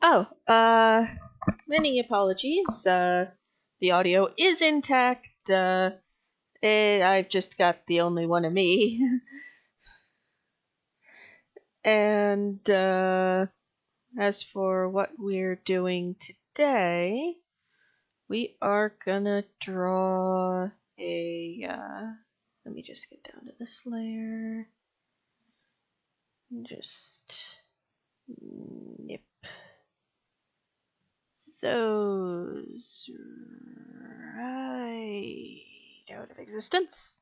Oh, many apologies. The audio is intact. I've just got the only one of me. And, as for what we're doing today, we are gonna draw let me just get down to this layer. Just nip those right out of existence.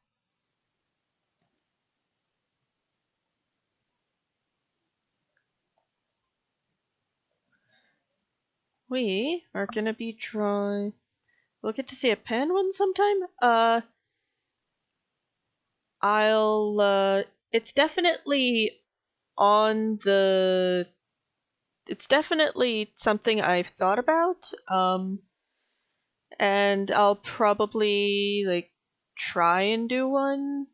We are gonna be drawing. We'll get to see a pen one sometime. It's definitely on the. It's definitely something I've thought about. And I'll probably try and do one.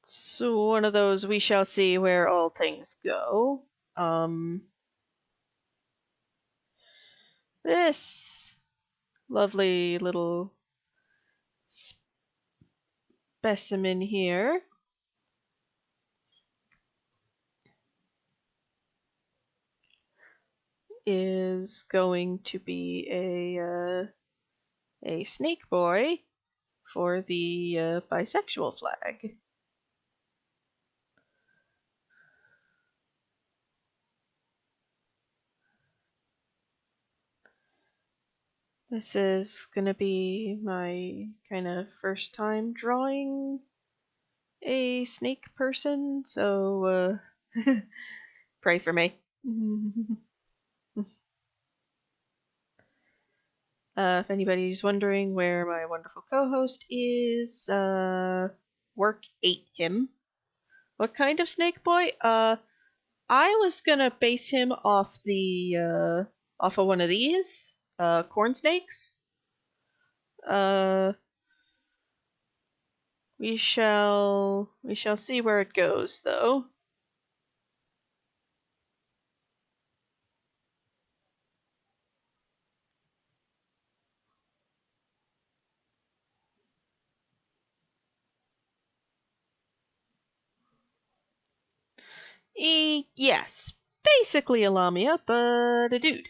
So one of those we shall see where all things go. This lovely little specimen here is going to be a snake boy for the bisexual flag. This is gonna be my kind of first time drawing a snake person, so pray for me. If anybody's wondering where my wonderful co-host is, work ate him. What kind of snake boy? I was gonna base him off off of one of these, corn snakes. Uh, we shall see where it goes, though. Yes, basically a lamia, but a dude.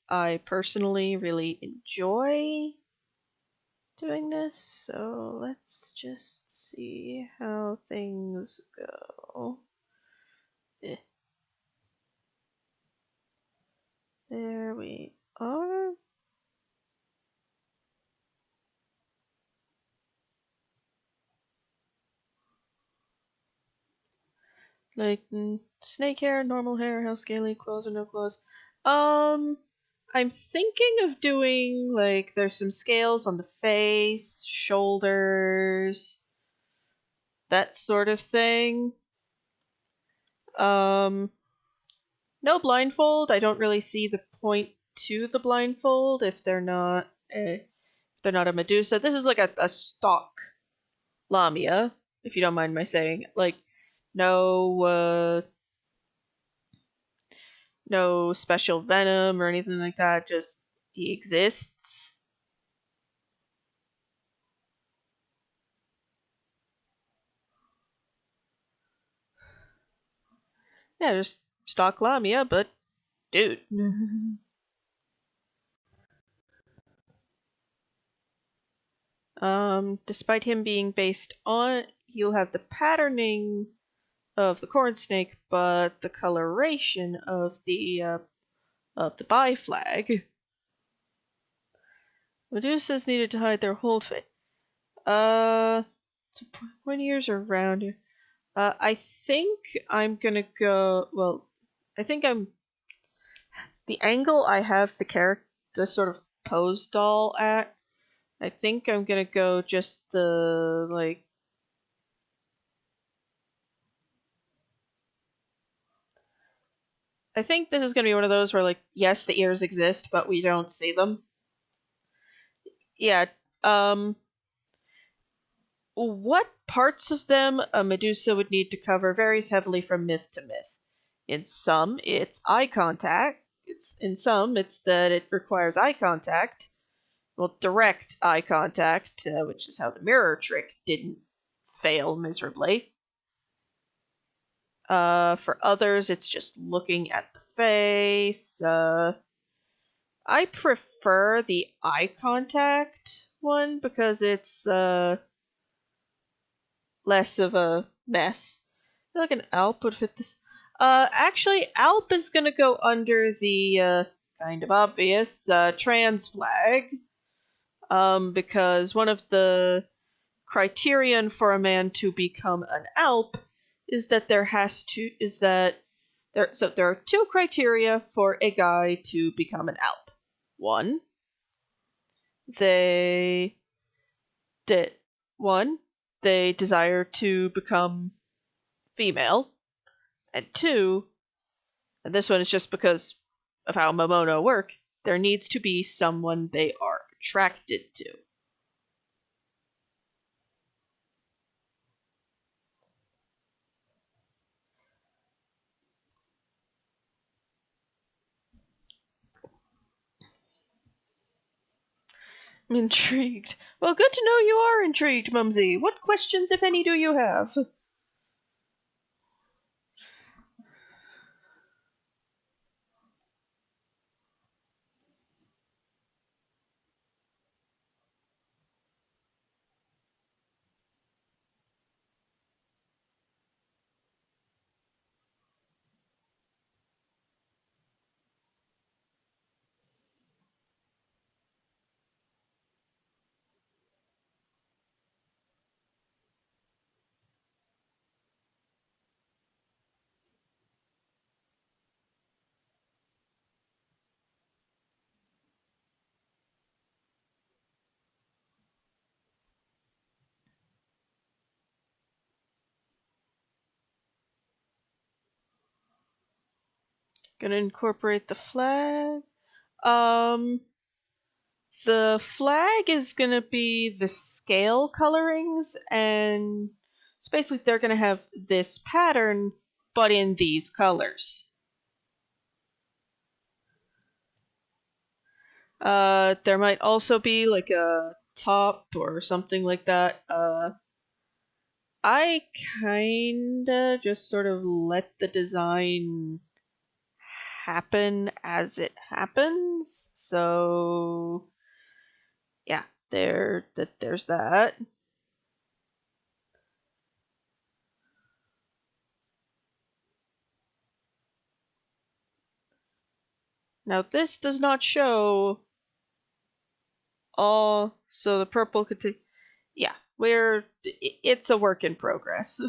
I personally really enjoy doing this, so let's just see how things go. Eh. There we are. Like snake hair, normal hair, how scaly, clothes or no clothes. I'm thinking of doing there's some scales on the face, shoulders, that sort of thing. Um, no blindfold. I don't really see the point to the blindfold if they're not a Medusa. This is like a stock Lamia, if you don't mind my saying. No no special venom or anything like that, just he exists. Yeah, just stock Lamia, but dude. Despite him being based on, you'll have the patterning of the corn snake, but the coloration of the bi flag. Medusas needed to hide their hold fit. So pointy ears are round. I think I'm gonna go. Well, I think I'm the angle I have the sort of pose doll at. I think I'm gonna go just the I think this is going to be one of those where, like, yes, the ears exist, but we don't see them. Yeah. Um, what parts of them a Medusa would need to cover varies heavily from myth to myth. In some, it's eye contact. In some, it's that it requires eye contact. Well, direct eye contact, which is how the mirror trick didn't fail miserably. For others, it's just looking at the face. I prefer the eye contact one because it's less of a mess. I feel like an Alp would fit this. Actually, Alp is gonna go under the kind of obvious trans flag. Because one of the criterion for a man to become an Alp is that there are two criteria for a guy to become an Alp. One, they did one, they desire to become female, and two, and this one is just because of how Momono work, there needs to be someone they are attracted to. I'm intrigued. Well, good to know you are intrigued, Mumsy. What questions, if any, do you have? Gonna incorporate the flag. Um, the flag is gonna be the scale colorings, and it's basically they're gonna have this pattern, but in these colors. There might also be like a top or something like that. I kinda just sort of let the design happen as it happens. So yeah, there's that. Now this does not show all, so the purple could take. Yeah, it's a work in progress.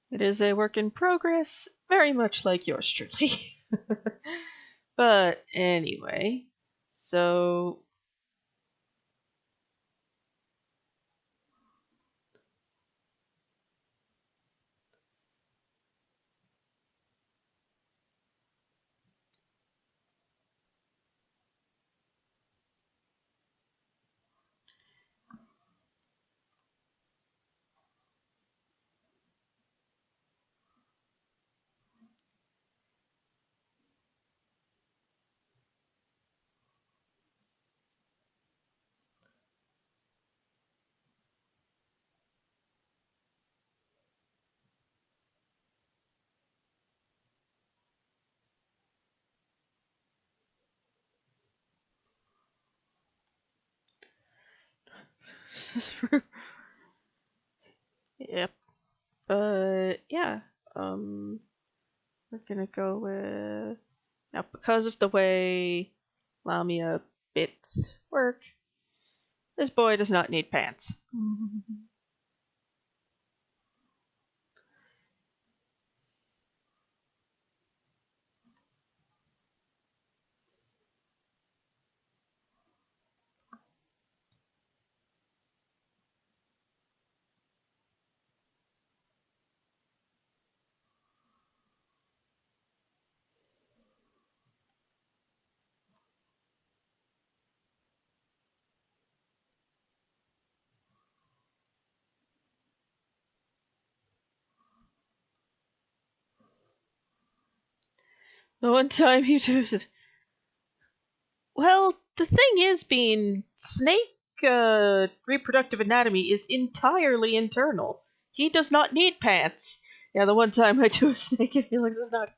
It is a work in progress, very much like yours truly. But anyway, so yep. But yeah, we're gonna go with now because of the way Lamia bits work. This boy does not need pants. The one time you do it. Well, the thing is, being snake reproductive anatomy is entirely internal. He does not need pants. Yeah, the one time I do a snake, and Felix is not.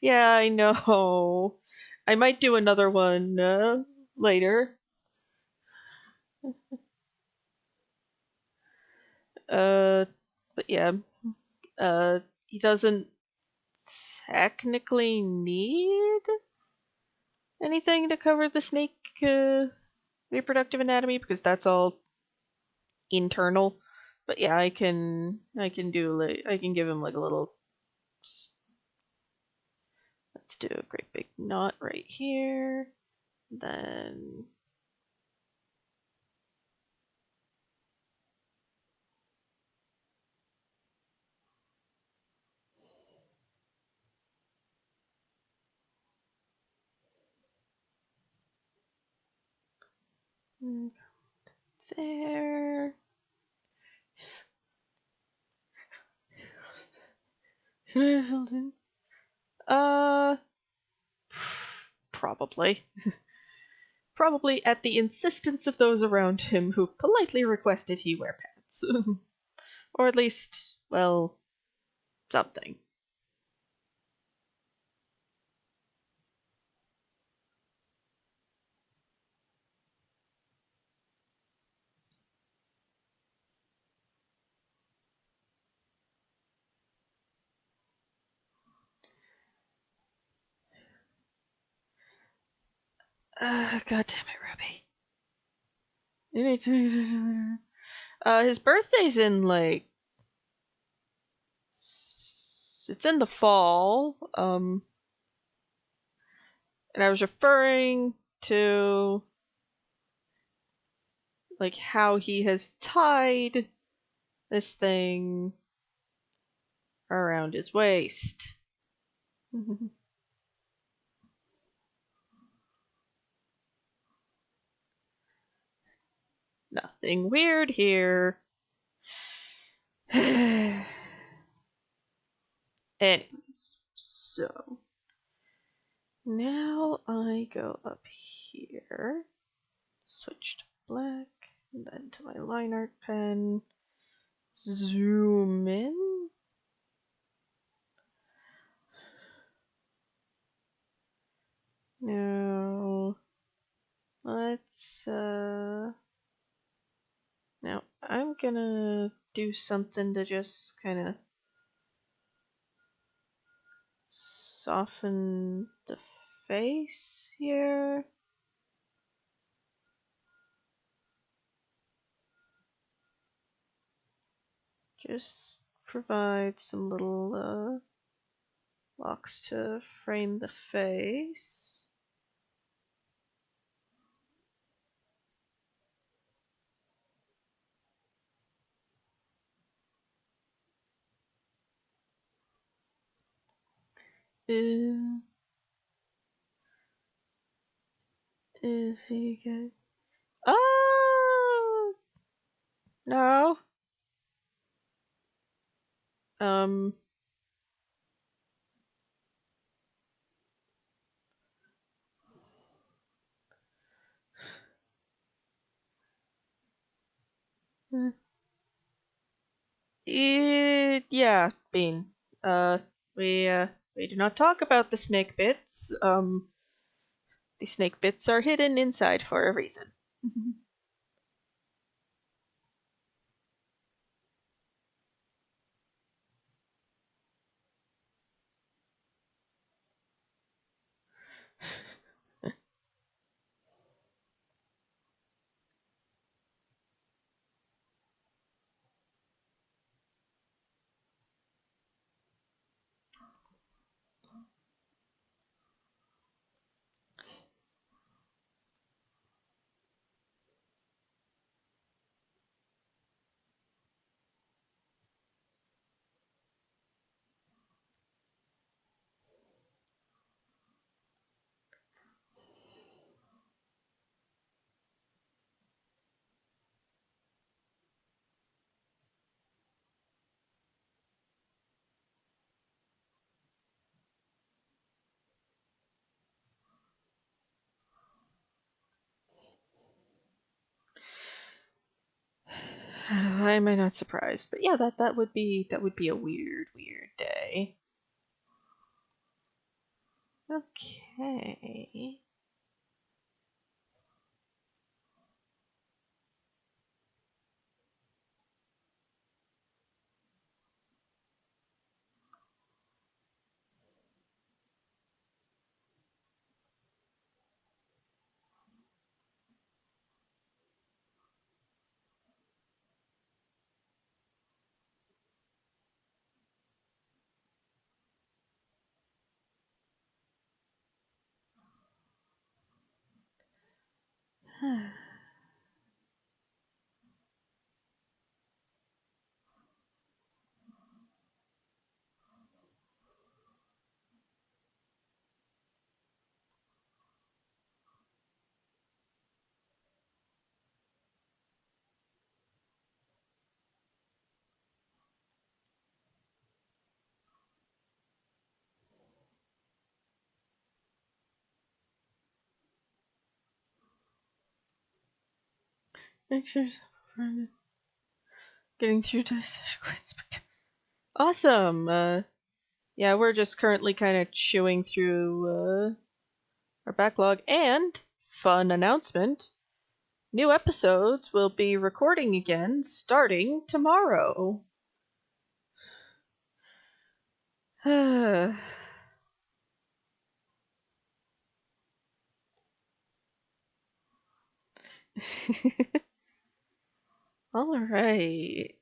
Yeah, I know. I might do another one later. Uh, but yeah, he doesn't technically need anything to cover the snake reproductive anatomy because that's all internal. But yeah, I can do like I can give him like a little. Let's do a great big knot right here. Then there. uh, probably. Probably at the insistence of those around him who politely requested he wear pants. Or at least, well, something. God damn it, Ruby. His birthday's in like it's in the fall. And I was referring to like how he has tied this thing around his waist. Nothing weird here. Anyways, so now I go up here, switch to black, and then to my line art pen, zoom in. Now, let's, now I'm gonna do something to just kind of soften the face here. Just provide some little locks to frame the face. Uh, is he good? Oh no. Um. Yeah, Bean. Uh, we do not talk about the snake bits. The snake bits are hidden inside for a reason. Why am I not surprised? But yeah, that would be a weird day. Okay. Pictures of getting through to awesome. Yeah, we're just currently kind of chewing through our backlog. And fun announcement: new episodes will be recording again starting tomorrow. All right.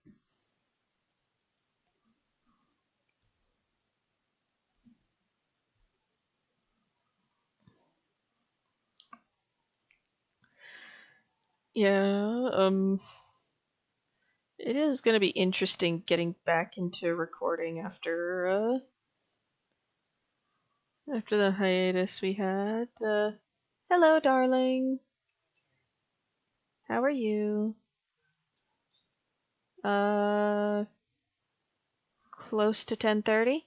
Yeah, it is going to be interesting getting back into recording after the hiatus we had. Hello, darling. How are you? Uh, close to 10:30.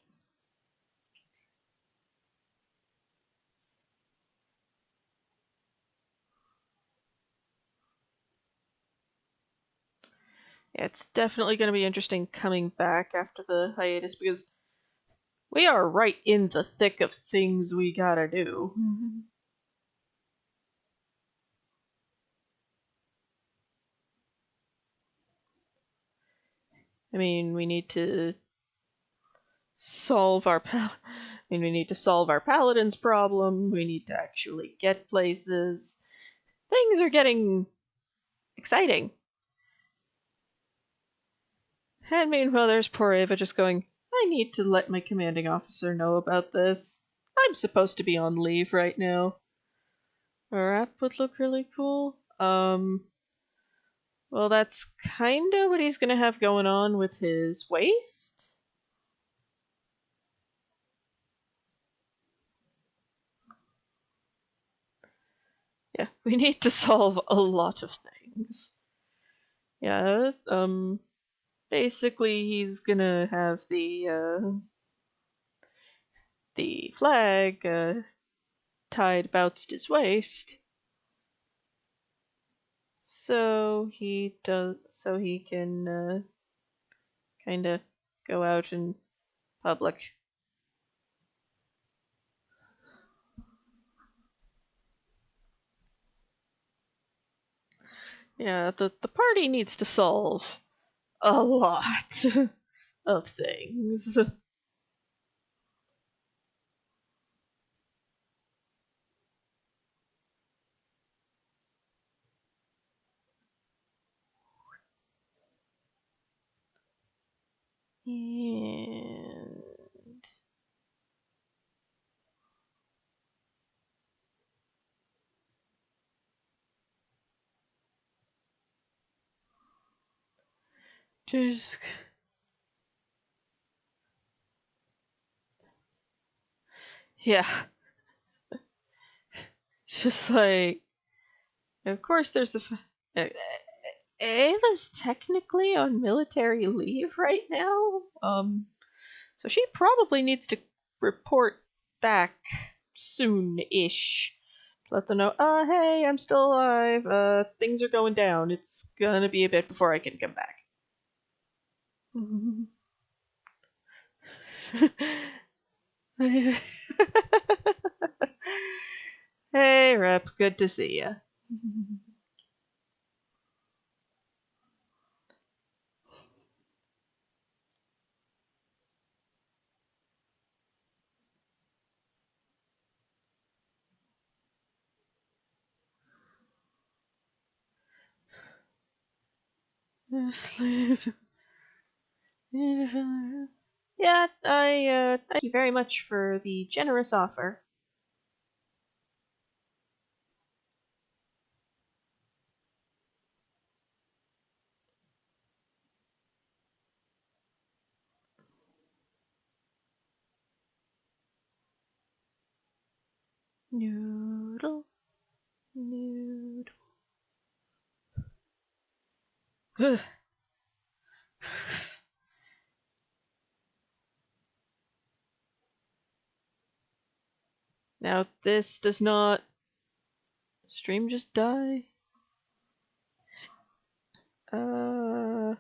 Yeah, it's definitely going to be interesting coming back after the hiatus because we are right in the thick of things we gotta do. I mean, we need to solve our we need to solve our paladin's problem. We need to actually get places. Things are getting exciting. And meanwhile, there's poor Ava just going, I need to let my commanding officer know about this. I'm supposed to be on leave right now. Our app would look really cool. Well, that's kinda what he's gonna have going on with his waist. Yeah, we need to solve a lot of things. Yeah, basically he's gonna have the flag tied about his waist, so he can kind of go out in public. Yeah, the party needs to solve a lot of things. And just yeah, just like of course there's Ava's technically on military leave right now. So she probably needs to report back soon-ish. Let them know, hey, I'm still alive. Things are going down. It's gonna be a bit before I can come back. Hey, Rep, good to see ya. Yeah, I thank you very much for the generous offer. Noodle, noodle. Now, this does not. Stream just die? Uh.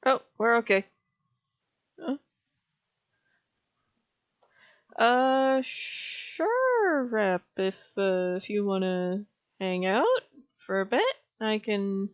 Oh, we're okay. Sure, Rep. If you wanna hang out for a bit, I can.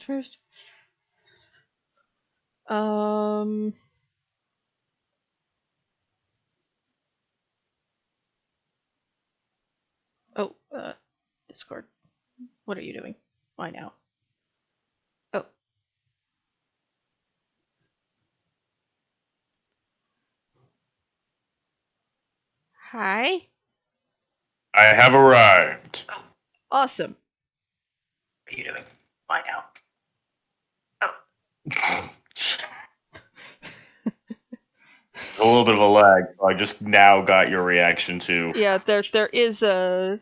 First. Um. Oh, Discord. What are you doing? Why now? Oh. Hi. I have arrived. Awesome. What are you doing? Why now? Oh. A little bit of a lag. So I just now got your reaction to. Yeah, there is a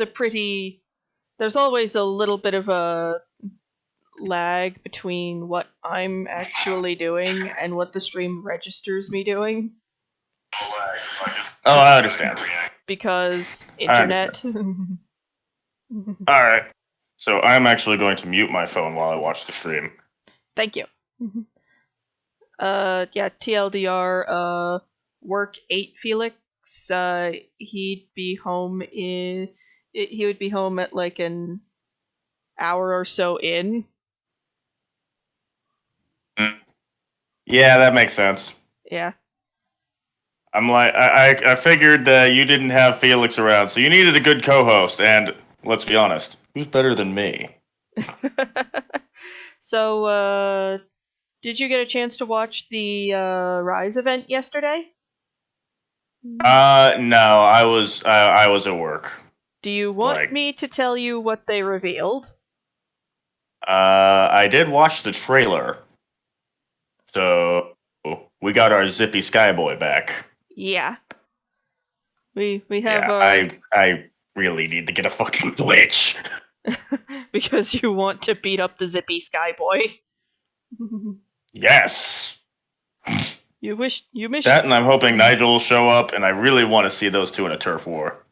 pretty. There's always a little bit of a lag between what I'm actually doing and what the stream registers me doing. Oh, I understand. Because internet. Alright. So I'm actually going to mute my phone while I watch the stream. Thank you. Yeah, TLDR, work 8 Felix, he'd be home he would be home at like an hour or so in. Yeah, that makes sense. Yeah. I'm like, I figured that you didn't have Felix around, so you needed a good co-host, and let's be honest, who's better than me? So, did you get a chance to watch the Rise event yesterday? No, I was at work. Do you want me to tell you what they revealed? I did watch the trailer, so we got our Zippy Skyboy back. Yeah. We have I really need to get a fucking glitch. because you want to beat up the Zippy Skyboy. Yes. You missed that, and I'm hoping Nigel will show up, and I really want to see those two in a turf war.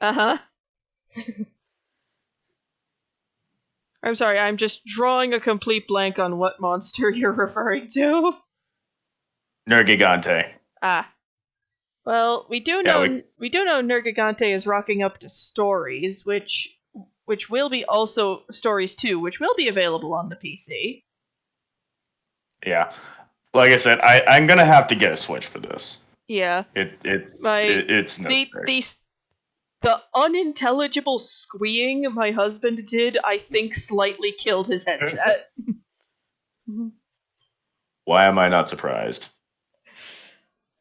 Uh-huh. I'm sorry, I'm just drawing a complete blank on what monster you're referring to. Nergigante. Ah. Well, we do know Nergigante is rocking up to stories, which will be also stories 2, which will be available on the PC. Yeah. Like I said, I'm gonna have to get a Switch for this. Yeah. It's necessary. The unintelligible squeeing my husband did, I think, slightly killed his headset. Why am I not surprised?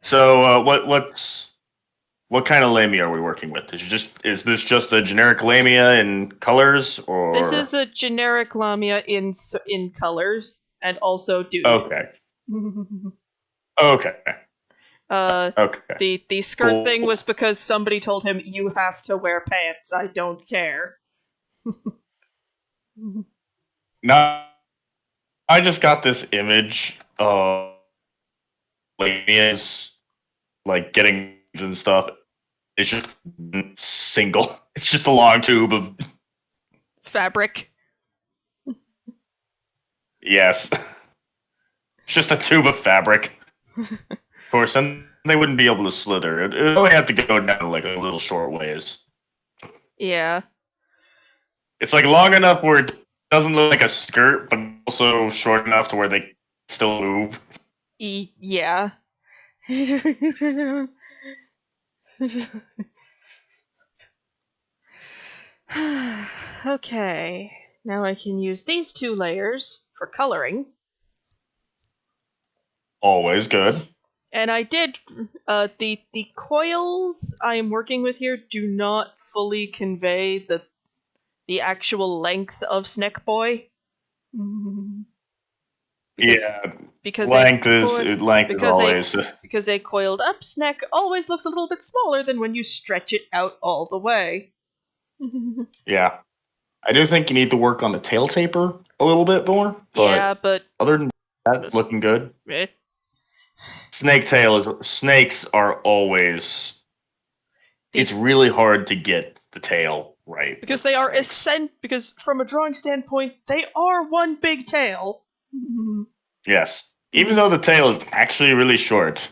So, what kind of lamia are we working with? Is this just a generic lamia in colors, This or is a generic lamia in colors, and also dude. okay, okay, okay, the skirt cool. thing was because somebody told him you have to wear pants. I don't care. Now, I just got this image of lamias like getting and stuff. It's just single. It's just a long tube of Fabric. yes. It's just a tube of fabric. Of course, and they wouldn't be able to slither. It only have to go down like a little short ways. Yeah. It's like long enough where it doesn't look like a skirt, but also short enough to where they still move. Yeah. Okay. Now I can use these 2 layers for coloring. Always good. And I did the coils I am working with here do not fully convey the actual length of Snack Boy. Because, Yeah, because length is always. Because a coiled up snack always looks a little bit smaller than when you stretch it out all the way. Yeah, I do think you need to work on the tail taper a little bit more. But yeah, but other than that, it's looking good. eh. Snakes are always. It's really hard to get the tail right because they are because from a drawing standpoint, they are one big tail. Yes, even though the tail is actually really short.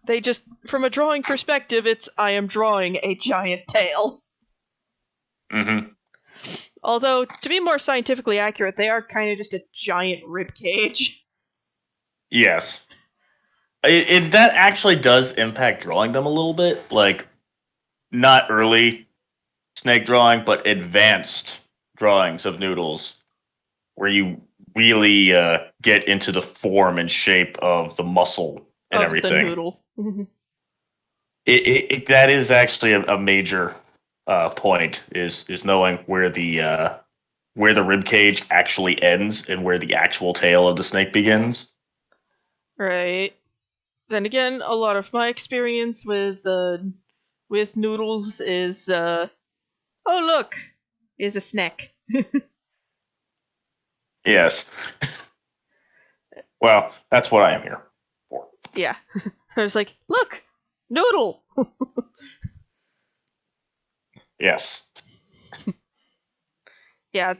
They just, from a drawing perspective, it's I am drawing a giant tail. Mm-hmm. Although, to be more scientifically accurate, they are kind of just a giant rib cage. Yes. That actually does impact drawing them a little bit. Like, not early snake drawing, but advanced drawings of noodles, where you really get into the form and shape of the muscle and of everything. The noodle. That is actually a major point is knowing where the rib cage actually ends and where the actual tail of the snake begins. Right. Then again, a lot of my experience with noodles is oh look, is a snack. Yes. Well, that's what I am here for. Yeah. I was like, look, noodle. Yes. Yeah,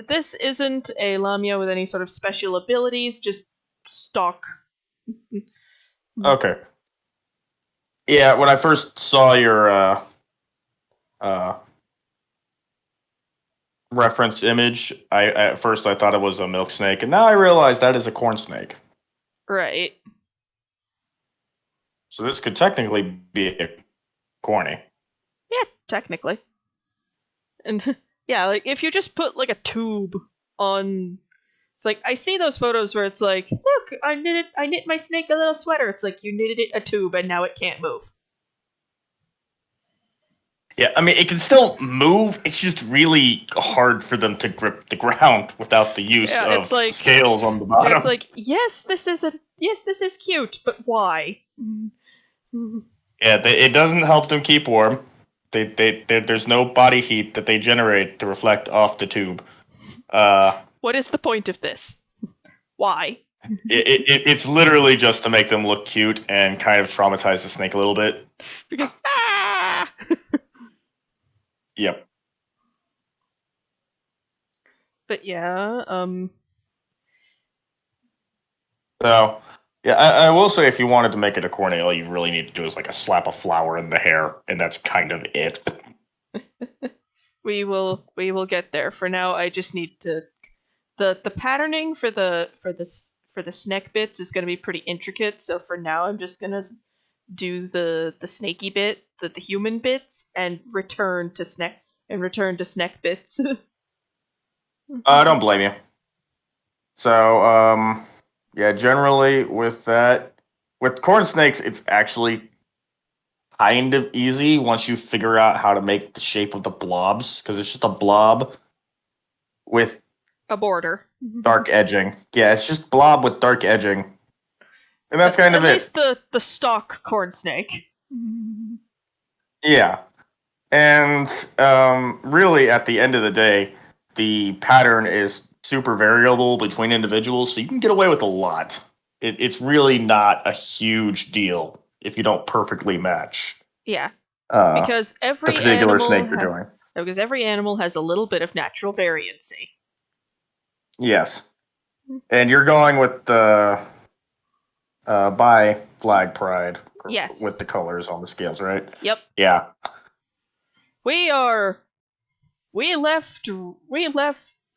this isn't a Lamia with any sort of special abilities, just stock. Okay. Yeah, when I first saw your reference image, at first I thought it was a milk snake, and now I realize that is a corn snake. Right. So this could technically be a corny. Yeah, technically. And yeah, like if you just put like a tube on, it's like I see those photos where it's like, look, I knit my snake a little sweater. It's like you knitted it a tube and now it can't move. Yeah, I mean it can still move. It's just really hard for them to grip the ground without the use of scales on the bottom. It's like yes, this is cute, but why? Yeah, it doesn't help them keep warm. There's no body heat that they generate to reflect off the tube. What is the point of this? Why? It's literally just to make them look cute and kind of traumatize the snake a little bit. Because Yep. But yeah, So, yeah, I will say if you wanted to make it a corny, all you really need to do is like a slap of flour in the hair, and that's kind of it. we will get there. For now, I just need to the patterning for the snack bits is going to be pretty intricate. So for now, I'm just gonna do the snaky bit, the human bits, and return to snack bits. I don't blame you. So, yeah, generally with that, with corn snakes, it's actually kind of easy once you figure out how to make the shape of the blobs, because it's just a blob with A border. dark edging. Yeah, it's just blob with dark edging. And that's kind At of least it. the stock corn snake. Yeah. And really, at the end of the day, the pattern is super variable between individuals, so you can get away with a lot. It's really not a huge deal if you don't perfectly match Yeah, uh, because the particular snake you're doing. every animal has a little bit of natural variancy. Yes. And you're going with the bi flag pride with Yes. the colors on the scales, right? Yep. Yeah. We are we left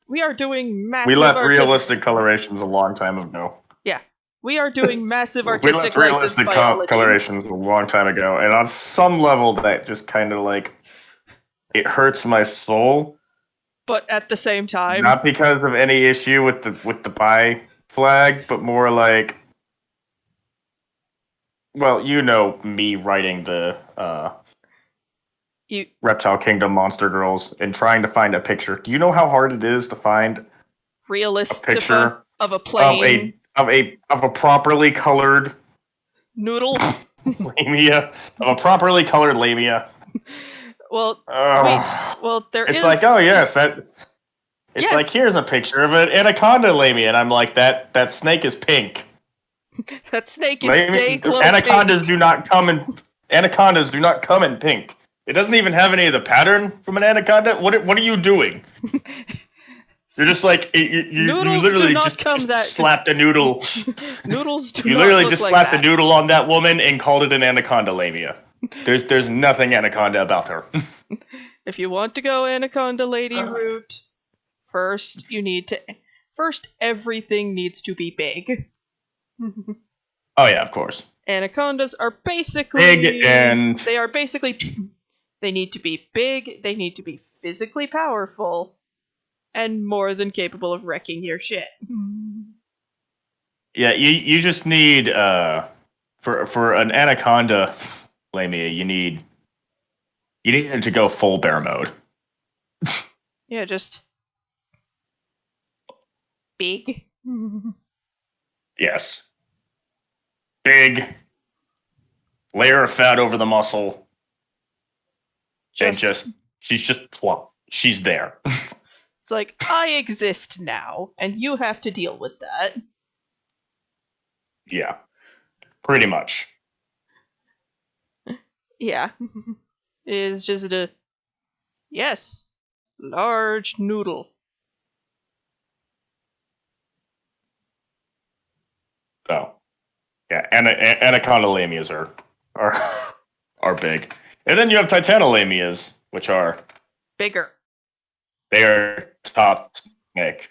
we are doing We massive left artistic. realistic colorations a long time ago. Yeah. We are doing massive We artistic left license realistic biology. colorations a long time ago, and on some level, that just kind of like it hurts my soul. But at the same time, Not because of any issue with the bi flag, but more like, well, you know, me writing the you Reptile Kingdom Monster Girls and trying to find a picture. Do you know how hard it is to find a realistify picture of a of plain a properly colored noodle. lamia, of a properly colored lamia? Well, there It's is. like, oh yes, that. It's like, Yes, here's a picture of an anaconda lamia, and I'm like, that snake is pink. that snake is day glow Anacondas pink. do not come in pink. It doesn't even have any of the pattern from an anaconda. What are you doing? You're just like you Noodles do literally not just, come that. slapped a noodle. Noodles do You not literally look just like slapped a that. noodle on that woman and called it an anaconda lamia. There's nothing anaconda about her. If you want to go anaconda lady route, first everything needs to be big. Oh yeah, of course. Anacondas are basically Big and they need to be big, they need to be physically powerful, and more than capable of wrecking your shit. yeah, you just need for an anaconda lamia, you need it to go full bear mode. Yeah, just big. Yes. Big, layer of fat over the muscle, and she's just plump. She's there. It's like, I exist now, and you have to deal with that. Yeah, pretty much. Yeah. Is just a yes, large noodle. So, yeah, anaconda lamias are are big, and then you have titanolamias, which are Bigger. they are top snake.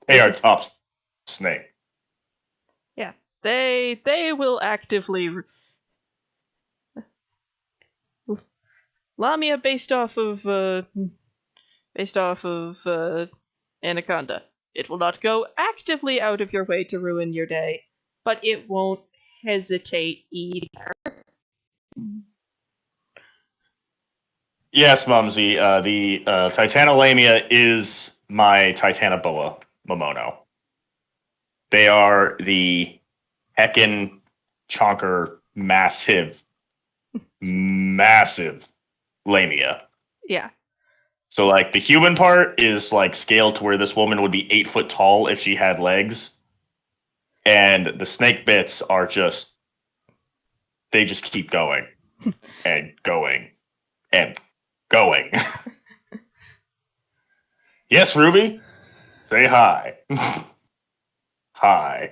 They are top snake. Yeah. They will actively Lamia based off of Anaconda. It will not go actively out of your way to ruin your day, but it won't hesitate either. Yes, Mumsy. The Titanolamia is my Titanoboa Momono. They are the heckin' chonker massive lamia. Yeah. So like the human part is like scaled to where this woman would be 8 foot tall if she had legs, and the snake bits are just they just keep going and going and going. Yes, Ruby, say hi. Hi.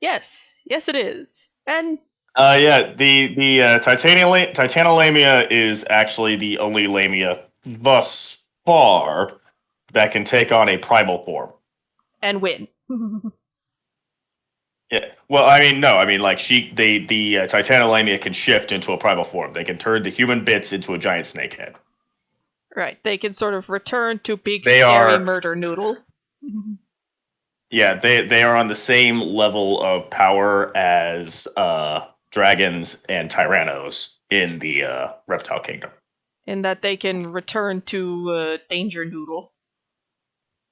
Yes, it is, and Yeah, the Titanolamia is actually the only lamia thus far that can take on a primal form. win. Yeah. Well, I mean, no, I mean, like the Titanolamia can shift into a primal form. They can turn the human bits into a giant snake head. Right, they can sort of return to big They scary are, murder noodle. yeah, they are on the same level of power as dragons and tyrannos in the reptile kingdom. In that they can return to danger noodle.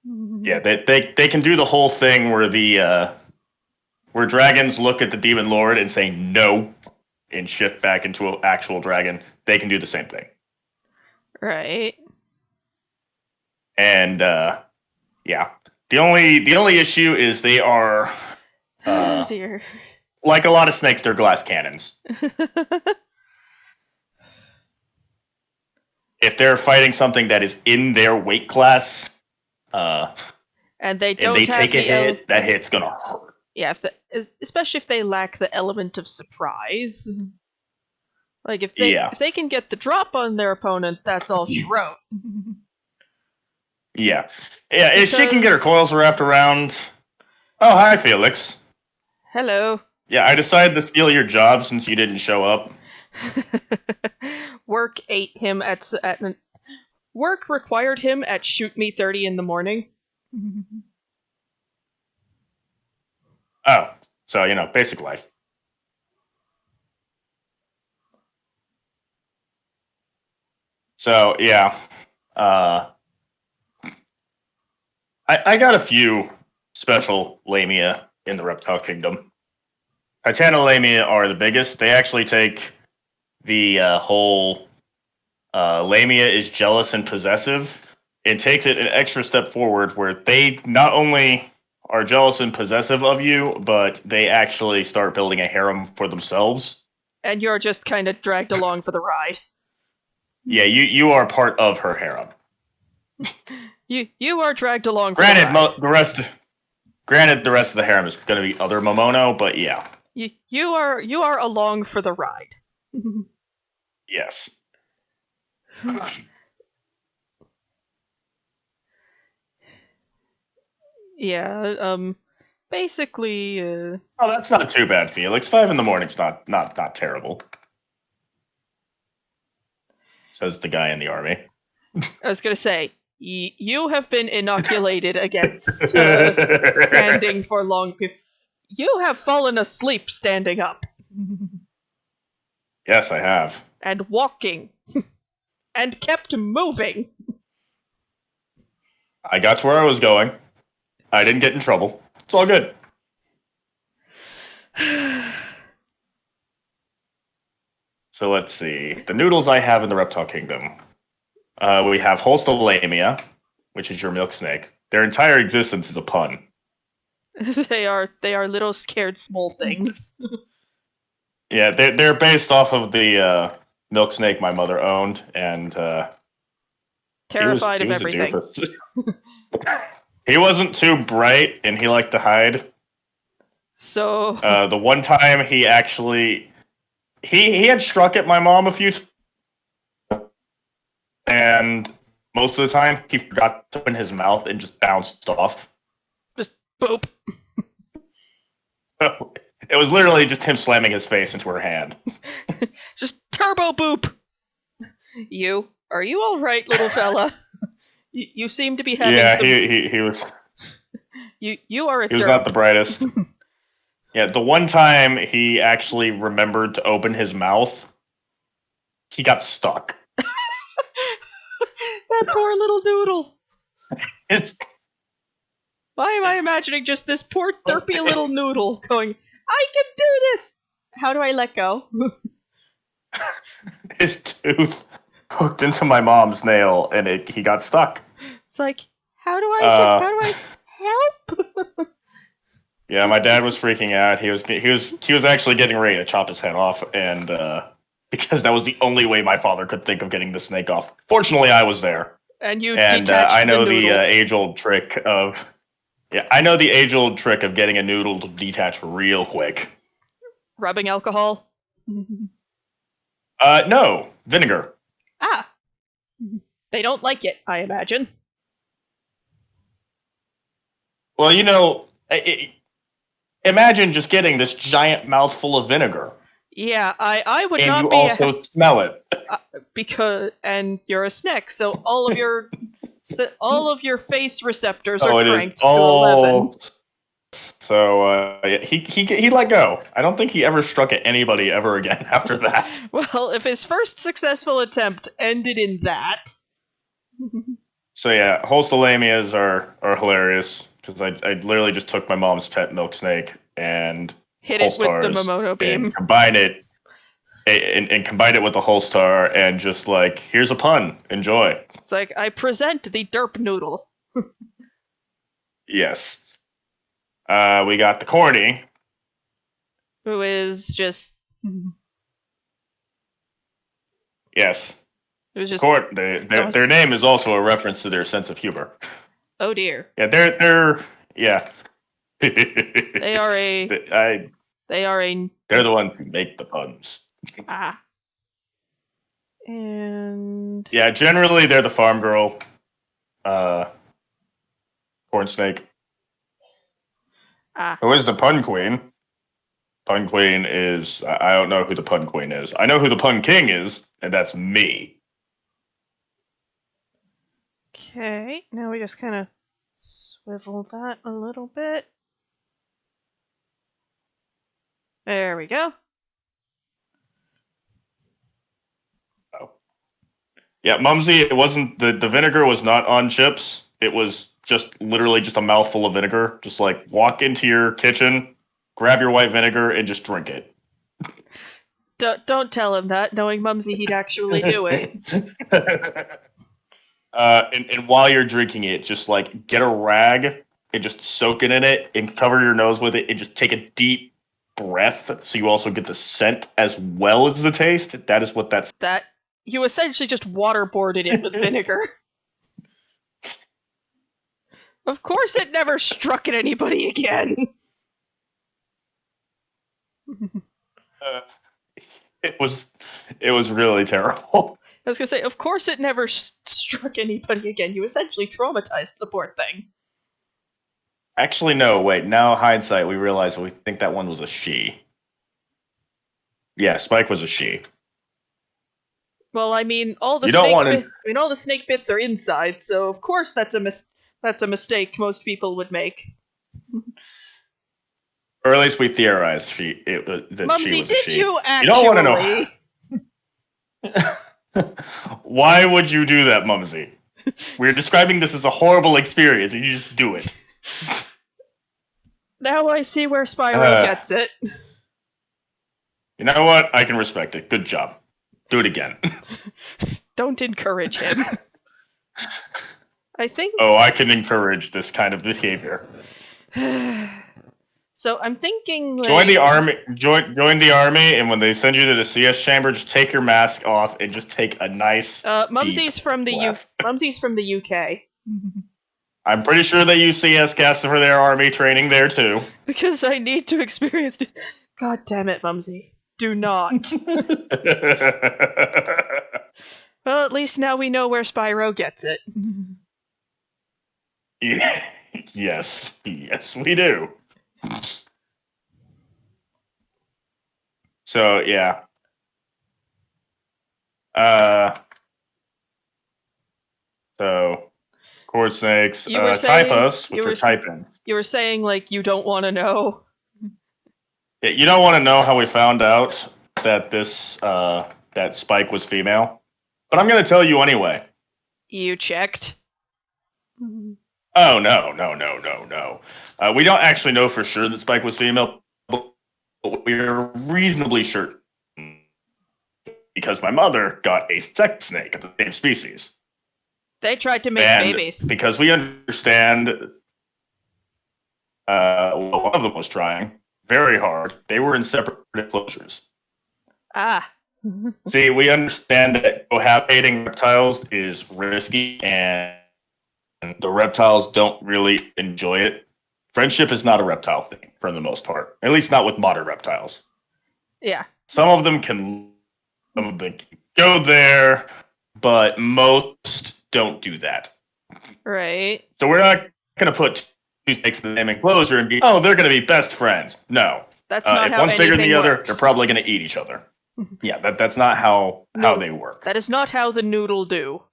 Yeah, they can do the whole thing where the where dragons look at the demon lord and say no and shift back into an actual dragon. They can do the same thing. Right. And yeah, the only issue is they are Oh dear. like a lot of snakes. They're glass cannons. If they're fighting something that is in their weight class, uh, and they and don't they have take a the hit, that hit's gonna hurt. yeah, especially if they lack the element of surprise. Like Yeah, if they can get the drop on their opponent, that's all she wrote. yeah, yeah. If she can get her Because coils wrapped around. Oh, hi, Felix. hello. Yeah, I decided to steal your job since you didn't show up. Work ate him at work required him at shoot me 30 in the morning. Oh, so basic life. So yeah, uh, I got a few special lamia in the reptile kingdom. Titanolamia are the biggest. They actually take the whole lamia is jealous and possessive. It takes it an extra step forward where they not only are jealous and possessive of you, but they actually start building a harem for themselves. And you're just kind of dragged along for the ride. Yeah, you are part of her harem. You are dragged along for Granted, the ride. the rest of the harem is going to be other Momono, but yeah, You are along for the ride. yes. Yeah, basically, Oh, that's not too bad, Felix. 5 in the morning's not terrible. Says the guy in the army. I was gonna say, you have been inoculated against standing for long periods. You have fallen asleep standing up. Yes, I have. And walking. And kept moving. I got to where I was going. I didn't get in trouble. It's all good. So let's see. The noodles I have in the reptile kingdom. We have Holstolamia, which is your milk snake. Their entire existence is a pun. They are little scared small things. Yeah, they're based off of the milk snake my mother owned, and Terrified he of was a everything. doofus. He wasn't too bright, and he liked to hide. So The one time he actually he had struck at my mom a few times, and most of the time he forgot to open his mouth and just bounced off. just boop. It was literally just him slamming his face into her hand. Just turbo boop. Are you all right, little fella? You seem to be having Yeah, some. he was You are a he was not derp. the brightest. Yeah, the one time he actually remembered to open his mouth, he got stuck. That poor little noodle. It's Why am I imagining just this poor derpy little noodle going, I can do this! How do I let go? his tooth hooked into my mom's nail, and he got stuck. It's like, how do I help? Yeah, my dad was freaking out. He was actually getting ready to chop his head off, and because that was the only way my father could think of getting the snake off. Fortunately, I was there, And you and detached I know the the noodle. age-old trick of I know the age-old trick of getting a noodle to detach real quick. Rubbing alcohol? No, vinegar. Ah! They don't like it, I imagine. Well, imagine just getting this giant mouthful of vinegar, Yeah, I would and not you be also smell it. and you're a snack, so all of your face receptors are Oh, it is. cranked to 11. Oh, so he let go. I don't think he ever struck at anybody ever again after that. Well, if his first successful attempt ended in that, So yeah, holstalamias are hilarious because I literally just took my mom's pet milk snake and hit it with the Holstars Momono beam. and combined it with the Holstar and just like, here's a pun, enjoy. It's like, I present the derp noodle. Yes. We got the corny. Who is just. Yes. Who's just. Their name is also a reference to their sense of humor. Oh dear. Yeah, they're yeah. They are a. They're the ones who make the puns. Ah. And. Yeah, generally they're the farm girl. Corn snake. Ah. Who is the pun queen? Pun queen is, I don't know who the pun queen is. I know who the pun king is, and that's me. Okay, now we just kind of swivel that a little bit. There we go. Oh. Yeah, Mumsy, it wasn't, the vinegar was not on chips. It was just literally just a mouthful of vinegar. Just like walk into your kitchen, grab your white vinegar, and just drink it. Don't tell him that. Knowing Mumsy, he'd actually do it. And while you're drinking it, just like get a rag and just soak it in it and cover your nose with it and just take a deep breath so you also get the scent as well as the taste. That is what that's. That you essentially just waterboarded it with vinegar. Of course, it never struck at anybody again. It was really terrible. I was gonna say, of course, it never struck anybody again. You essentially traumatized the poor thing. Actually, no. Wait. Now, hindsight, we realize we think that one was a she. Yeah, Spike was a she. Well, I mean, all the snake bits are inside, so of course that's a mistake most people would make. Or at least we theorized that Mumsy, she was a did she. you actually? You don't want to know. Why would you do that, Mumsy? We're describing this as a horrible experience, and you just do it. Now I see where Spyro gets it. You know what? I can respect it. Good job. Do it again. Don't encourage him. I think. Oh, I can encourage this kind of behavior. So I'm thinking. Like, join the army. Join the army, and when they send you to the CS chamber, just take your mask off and just take a nice. Mumsy's from the Mumsy's from the UK. I'm pretty sure they use CS cast for their army training there too. Because I need to experience. God damn it, Mumsy! Do not. Well, at least now we know where Spyro gets it. Yes, we do. So yeah. So cord snakes, typos, which are typing. You were saying like you don't want to know. Yeah, you don't want to know how we found out that this that Spike was female, but I'm going to tell you anyway. You checked? Oh no. We don't actually know for sure that Spike was female, but we're reasonably sure because my mother got a sex snake of the same species. They tried to make babies. Because we understand, one of them was trying very hard. They were in separate enclosures. Ah. See, we understand that cohabitating reptiles is risky, and the reptiles don't really enjoy it. Friendship is not a reptile thing, for the most part. At least not with modern reptiles. Yeah. Some of them can go there, but most don't do that. Right. So we're not going to put two snakes in the same enclosure and be, oh, they're going to be best friends. No. That's not if how one's bigger than anything the other, works. they're probably going to eat each other. Yeah, that's not how No, they work. That is not how the noodle do.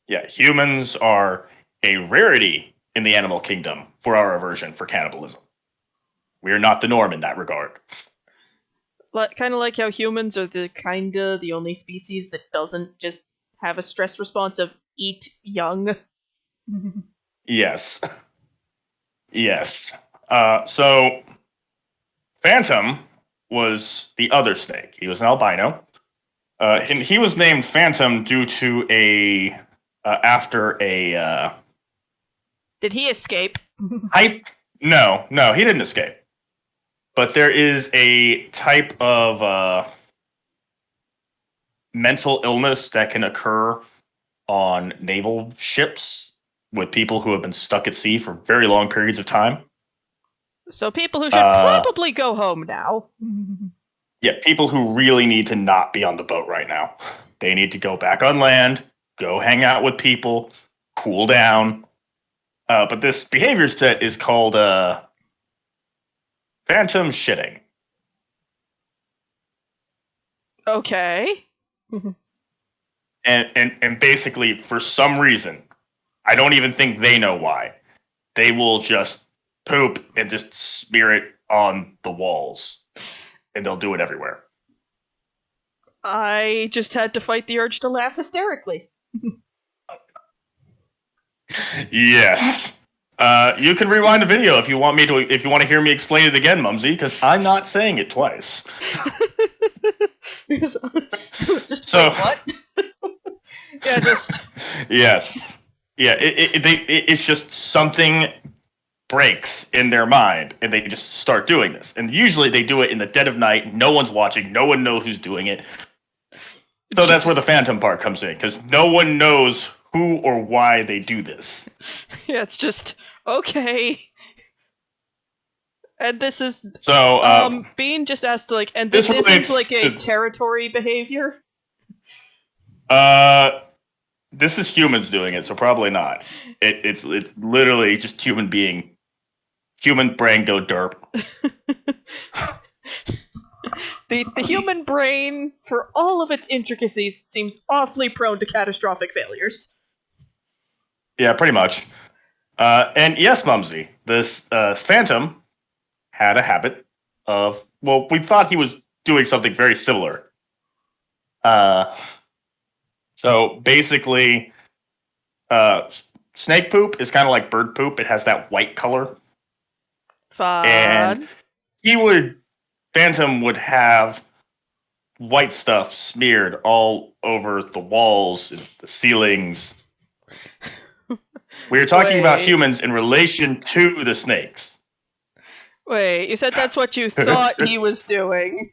Yeah, humans are a rarity in the animal kingdom for our aversion for cannibalism. We are not the norm in that regard. Kind of like how humans are the only species that doesn't just have a stress response of eat young. Yes. Yes. So Phantom was the other snake. He was an albino. And he was named Phantom due to after a Did he escape? type. No, he didn't escape. But there is a type of mental illness that can occur on naval ships with people who have been stuck at sea for very long periods of time. So people who should probably go home now. Yeah, people who really need to not be on the boat right now. They need to go back on land, go hang out with people, cool down. But this behavior set is called phantom shitting. Okay. And basically, for some reason, I don't even think they know why, they will just poop and just smear it on the walls. And they'll do it everywhere. I just had to fight the urge to laugh hysterically. Yes. You can rewind the video if you want me to. If you want to hear me explain it again, Mumsy, because I'm not saying it twice. Just so, wait, what? Yeah, just yes, yeah. It's just something breaks in their mind, and they just start doing this. And usually they do it in the dead of night. No one's watching. No one knows who's doing it. So that's where the phantom part comes in, because no one knows who or why they do this. Yeah, it's just okay. And this is Bean just asked and this isn't like a territory behavior. This is humans doing it, so probably not. It's literally just human brain go derp. The human brain, for all of its intricacies, seems awfully prone to catastrophic failures. Yeah, pretty much. And yes, Mumsy, this phantom had a habit of, well, we thought he was doing something very similar. So basically, snake poop is kind of like bird poop. It has that white color. Fun. And Phantom would have white stuff smeared all over the walls, the ceilings. We were talking about humans in relation to the snakes. Wait, you said that's what you thought he was doing.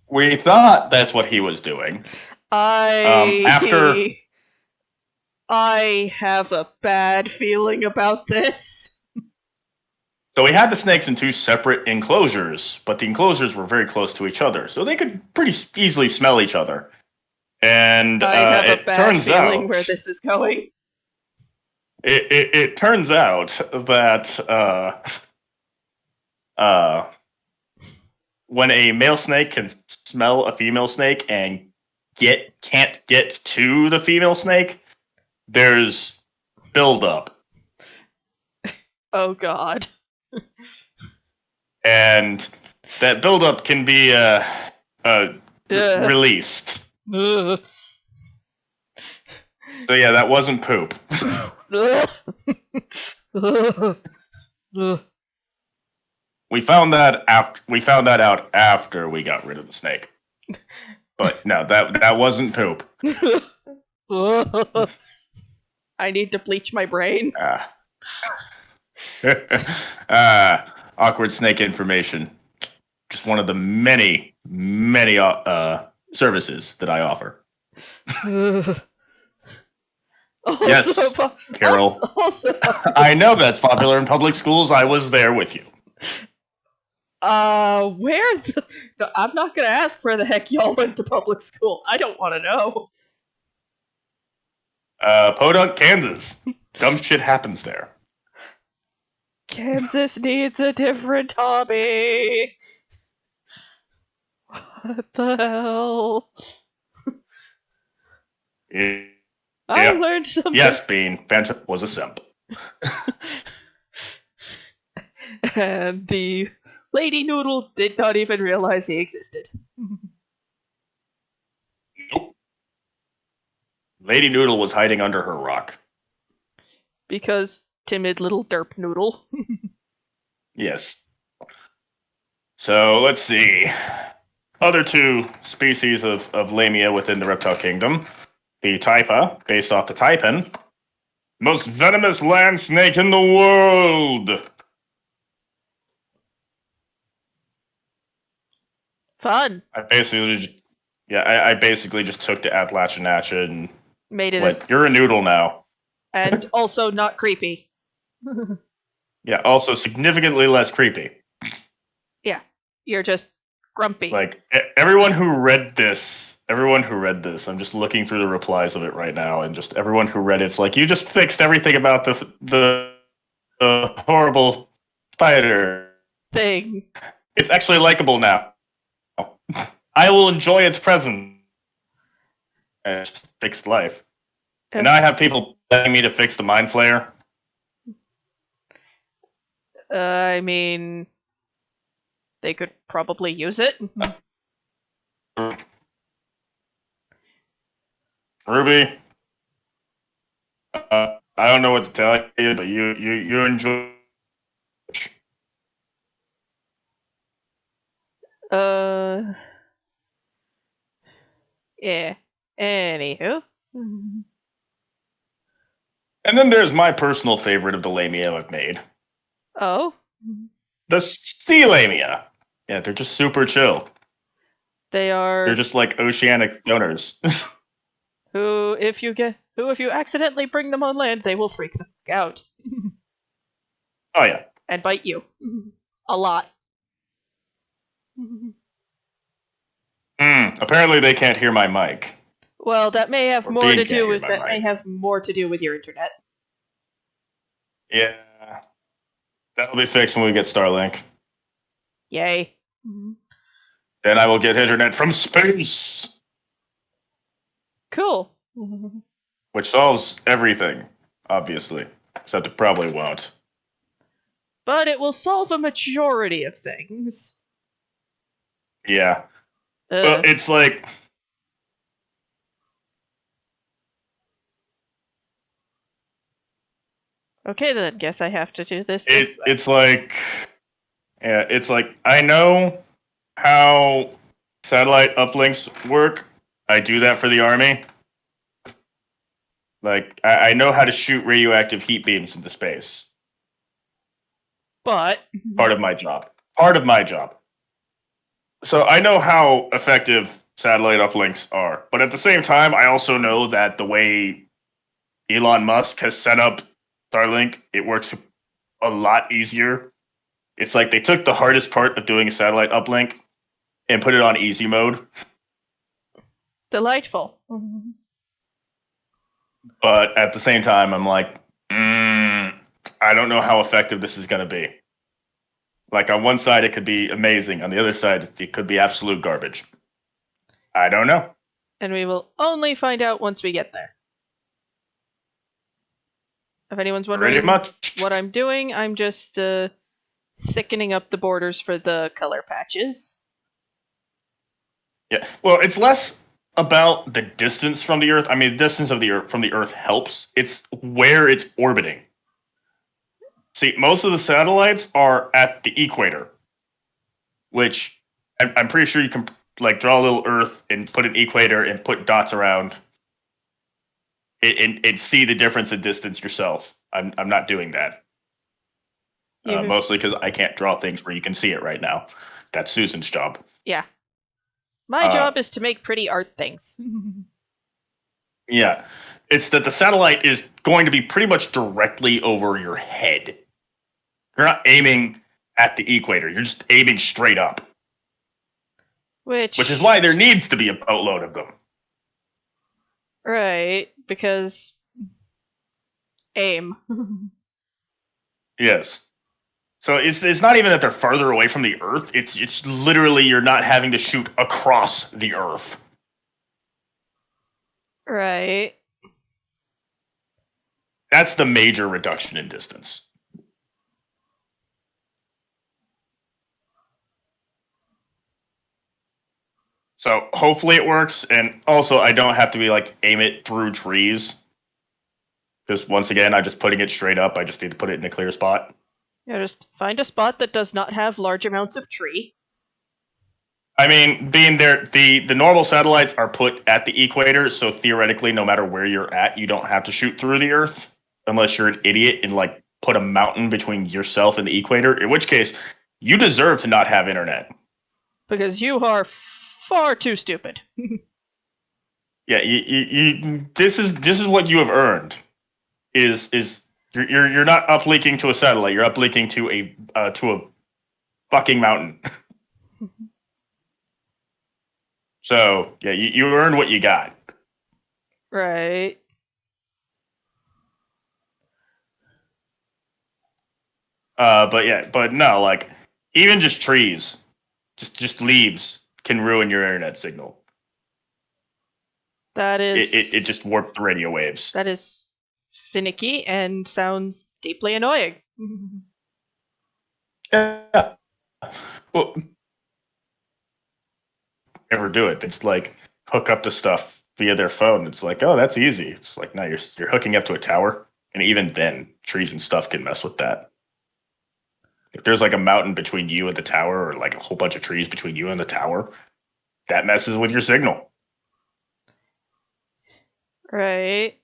We thought that's what he was doing. I have a bad feeling about this. So we had the snakes in two separate enclosures, but the enclosures were very close to each other, so they could pretty easily smell each other. And I have a bad feeling where this is going. It turns out that when a male snake can smell a female snake and can't get to the female snake, there's buildup. Oh God. And that buildup can be released. So yeah, that wasn't poop. We found that out after we got rid of the snake. But no, that wasn't poop. I need to bleach my brain. Awkward snake information. Just one of the many services that I offer. Yes, Carol. Also, I know that's popular in public schools. I was there with you. No, I'm not gonna ask where the heck y'all went to public school. I don't want to know. Podunk, Kansas. Dumb shit happens there. Kansas needs a different hobby. What the hell? I Yeah. learned something. Yes, Bean. Phantom was a simp. And the Lady Noodle did not even realize he existed. Nope. Lady Noodle was hiding under her rock. Because timid little derp noodle. Yes. So let's see. Other two species of lamia within the reptile kingdom. The taipa, based off the taipan. Most venomous land snake in the world! Fun. I basically just took the Appalachian and Made it went, you're a noodle now. and also not creepy. Yeah, also significantly less creepy. Yeah, you're just grumpy. Like, everyone who read this, I'm just looking through the replies of it right now, and just everyone who read it's like, you just fixed everything about the horrible spider thing. It's actually likable now. I will enjoy its presence. And it's just fixed life. And now I have people begging me to fix the mind flayer. I mean, they could probably use it. Ruby, I don't know what to tell you, but you enjoy. Yeah. Anywho. And then there's my personal favorite of the lamia I've made. Oh? The sea lamia. Yeah, they're just super chill. They're just like oceanic donors. who, if you accidentally bring them on land, they will freak the fuck out. Oh yeah. And bite you. A lot. Apparently they can't hear my mic. Well, that may have Or more Bean to can't do hear with my that may mic. have more to do with your internet. Yeah. That'll be fixed when we get Starlink. Yay. Then I will get internet from space. Cool. Which solves everything, obviously. Except it probably won't. But it will solve a majority of things. Yeah. Well, it's like. Okay, then. Guess I have to do this way. It's like. Yeah, it's like. I know how satellite uplinks work. I do that for the Army. Like, I know how to shoot radioactive heat beams into space. But. Part of my job. Part of my job. So I know how effective satellite uplinks are. But at the same time, I also know that the way Elon Musk has set up Starlink, it works a lot easier. It's like they took the hardest part of doing a satellite uplink and put it on easy mode. Delightful. But at the same time, I'm like, I don't know how effective this is going to be. Like, on one side, it could be amazing. On the other side, it could be absolute garbage. I don't know. And we will only find out once we get there. If anyone's wondering what I'm doing, I'm just thickening up the borders for the color patches. Yeah, well, it's less about the distance from the Earth. I mean, the distance of the Earth from the Earth helps. It's where it's orbiting. See, most of the satellites are at the equator, which I'm pretty sure you can like draw a little Earth and put an equator and put dots around and see the difference in distance yourself. I'm not doing that. Mostly because I can't draw things where you can see it right now. That's Susan's job. Yeah. My job is to make pretty art things. Yeah. It's that the satellite is going to be pretty much directly over your head. You're not aiming at the equator. You're just aiming straight up. Which is why there needs to be a boatload of them. Right, because aim. Yes. So it's not even that they're farther away from the Earth. It's literally you're not having to shoot across the Earth. Right. That's the major reduction in distance. So hopefully it works, and also I don't have to be like aim it through trees. Because once again, I'm just putting it straight up. I just need to put it in a clear spot. Yeah, just find a spot that does not have large amounts of tree. I mean, being there, the normal satellites are put at the equator, so theoretically, no matter where you're at, you don't have to shoot through the Earth, unless you're an idiot and like put a mountain between yourself and the equator. In which case, you deserve to not have internet. Because you are far too stupid. Yeah, this is what you have earned. Is you're not uplinking to a satellite. You're uplinking to a fucking mountain. So yeah, you earned what you got. Right. But no, like even just trees, just leaves can ruin your internet signal. That It is just warped the radio waves. that is finicky and sounds deeply annoying. Yeah. Well, never do it. They just like hook up to stuff via their phone. It's like, oh, that's easy. It's like, no, you're hooking up to a tower, and even then, trees and stuff can mess with that. If there's like a mountain between you and the tower, or like a whole bunch of trees between you and the tower, that messes with your signal. Right.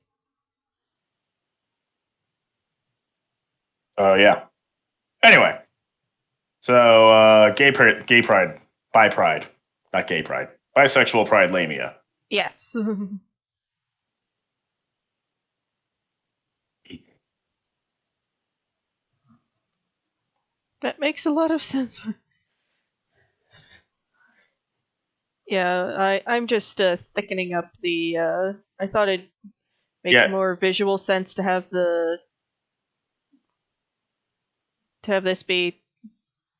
Oh yeah. Anyway, so gay pride, bi pride, not gay pride, bisexual pride, lamia. Yes. That makes a lot of sense. Yeah, I'm just thickening up the. I thought it'd make Yeah. more visual sense to have this be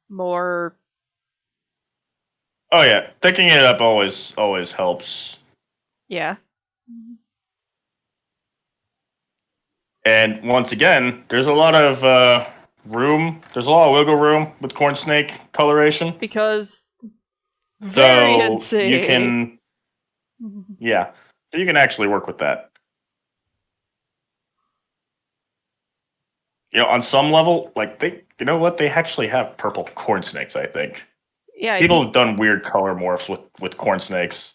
more. Oh yeah. Thickening it up always helps. Yeah. And once again, there's a lot of room. There's a lot of wiggle room with corn snake coloration. Because So you variancy. can, yeah, so you can actually work with that. On some level, like you know what, they actually have purple corn snakes. I think Yeah, I people think have done weird color morphs with corn snakes.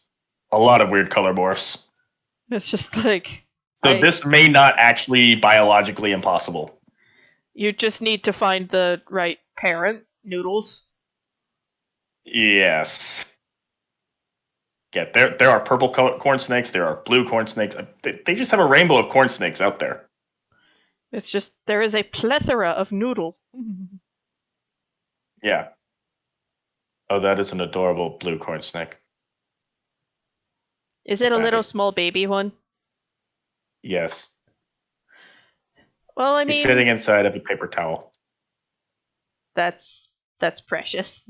A lot of weird color morphs. it's just like So I. this may not actually be biologically impossible. You just need to find the right parent, Noodles. Yes. Yeah, there are purple corn snakes. There are blue corn snakes. They just have a rainbow of corn snakes out there. It's just there is a plethora of Noodle. Yeah. Oh, that is an adorable blue corn snake. Is it a little Patty. small baby one? Yes. Well, I He's mean, sitting inside of a paper towel. that's precious.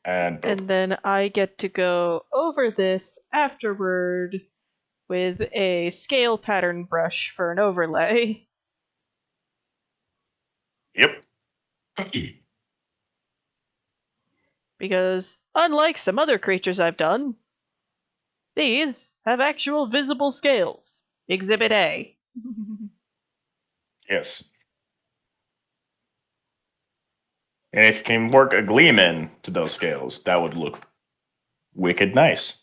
And boop. And then I get to go over this afterward with a scale pattern brush for an overlay. Yep. Because, unlike some other creatures I've done, these have actual visible scales. Exhibit A. Yes. And if you can work a gleam in to those scales, that would look wicked nice.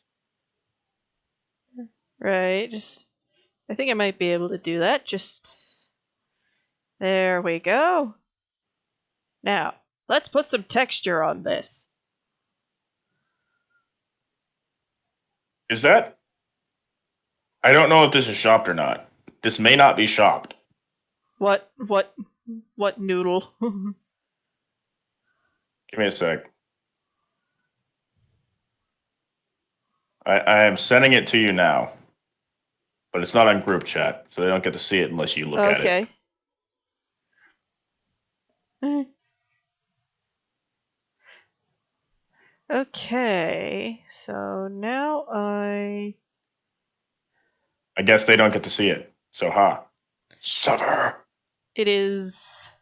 Right, I think I might be able to do that. There we go. Now, let's put some texture on this. Is that? I don't know if this is shopped or not. This may not be shopped. What, what, what noodle? Give me a sec. I am sending it to you now. but it's not on group chat, so they don't get to see it unless you look at it. Okay. Okay, so now I guess they don't get to see it. So Sever. it is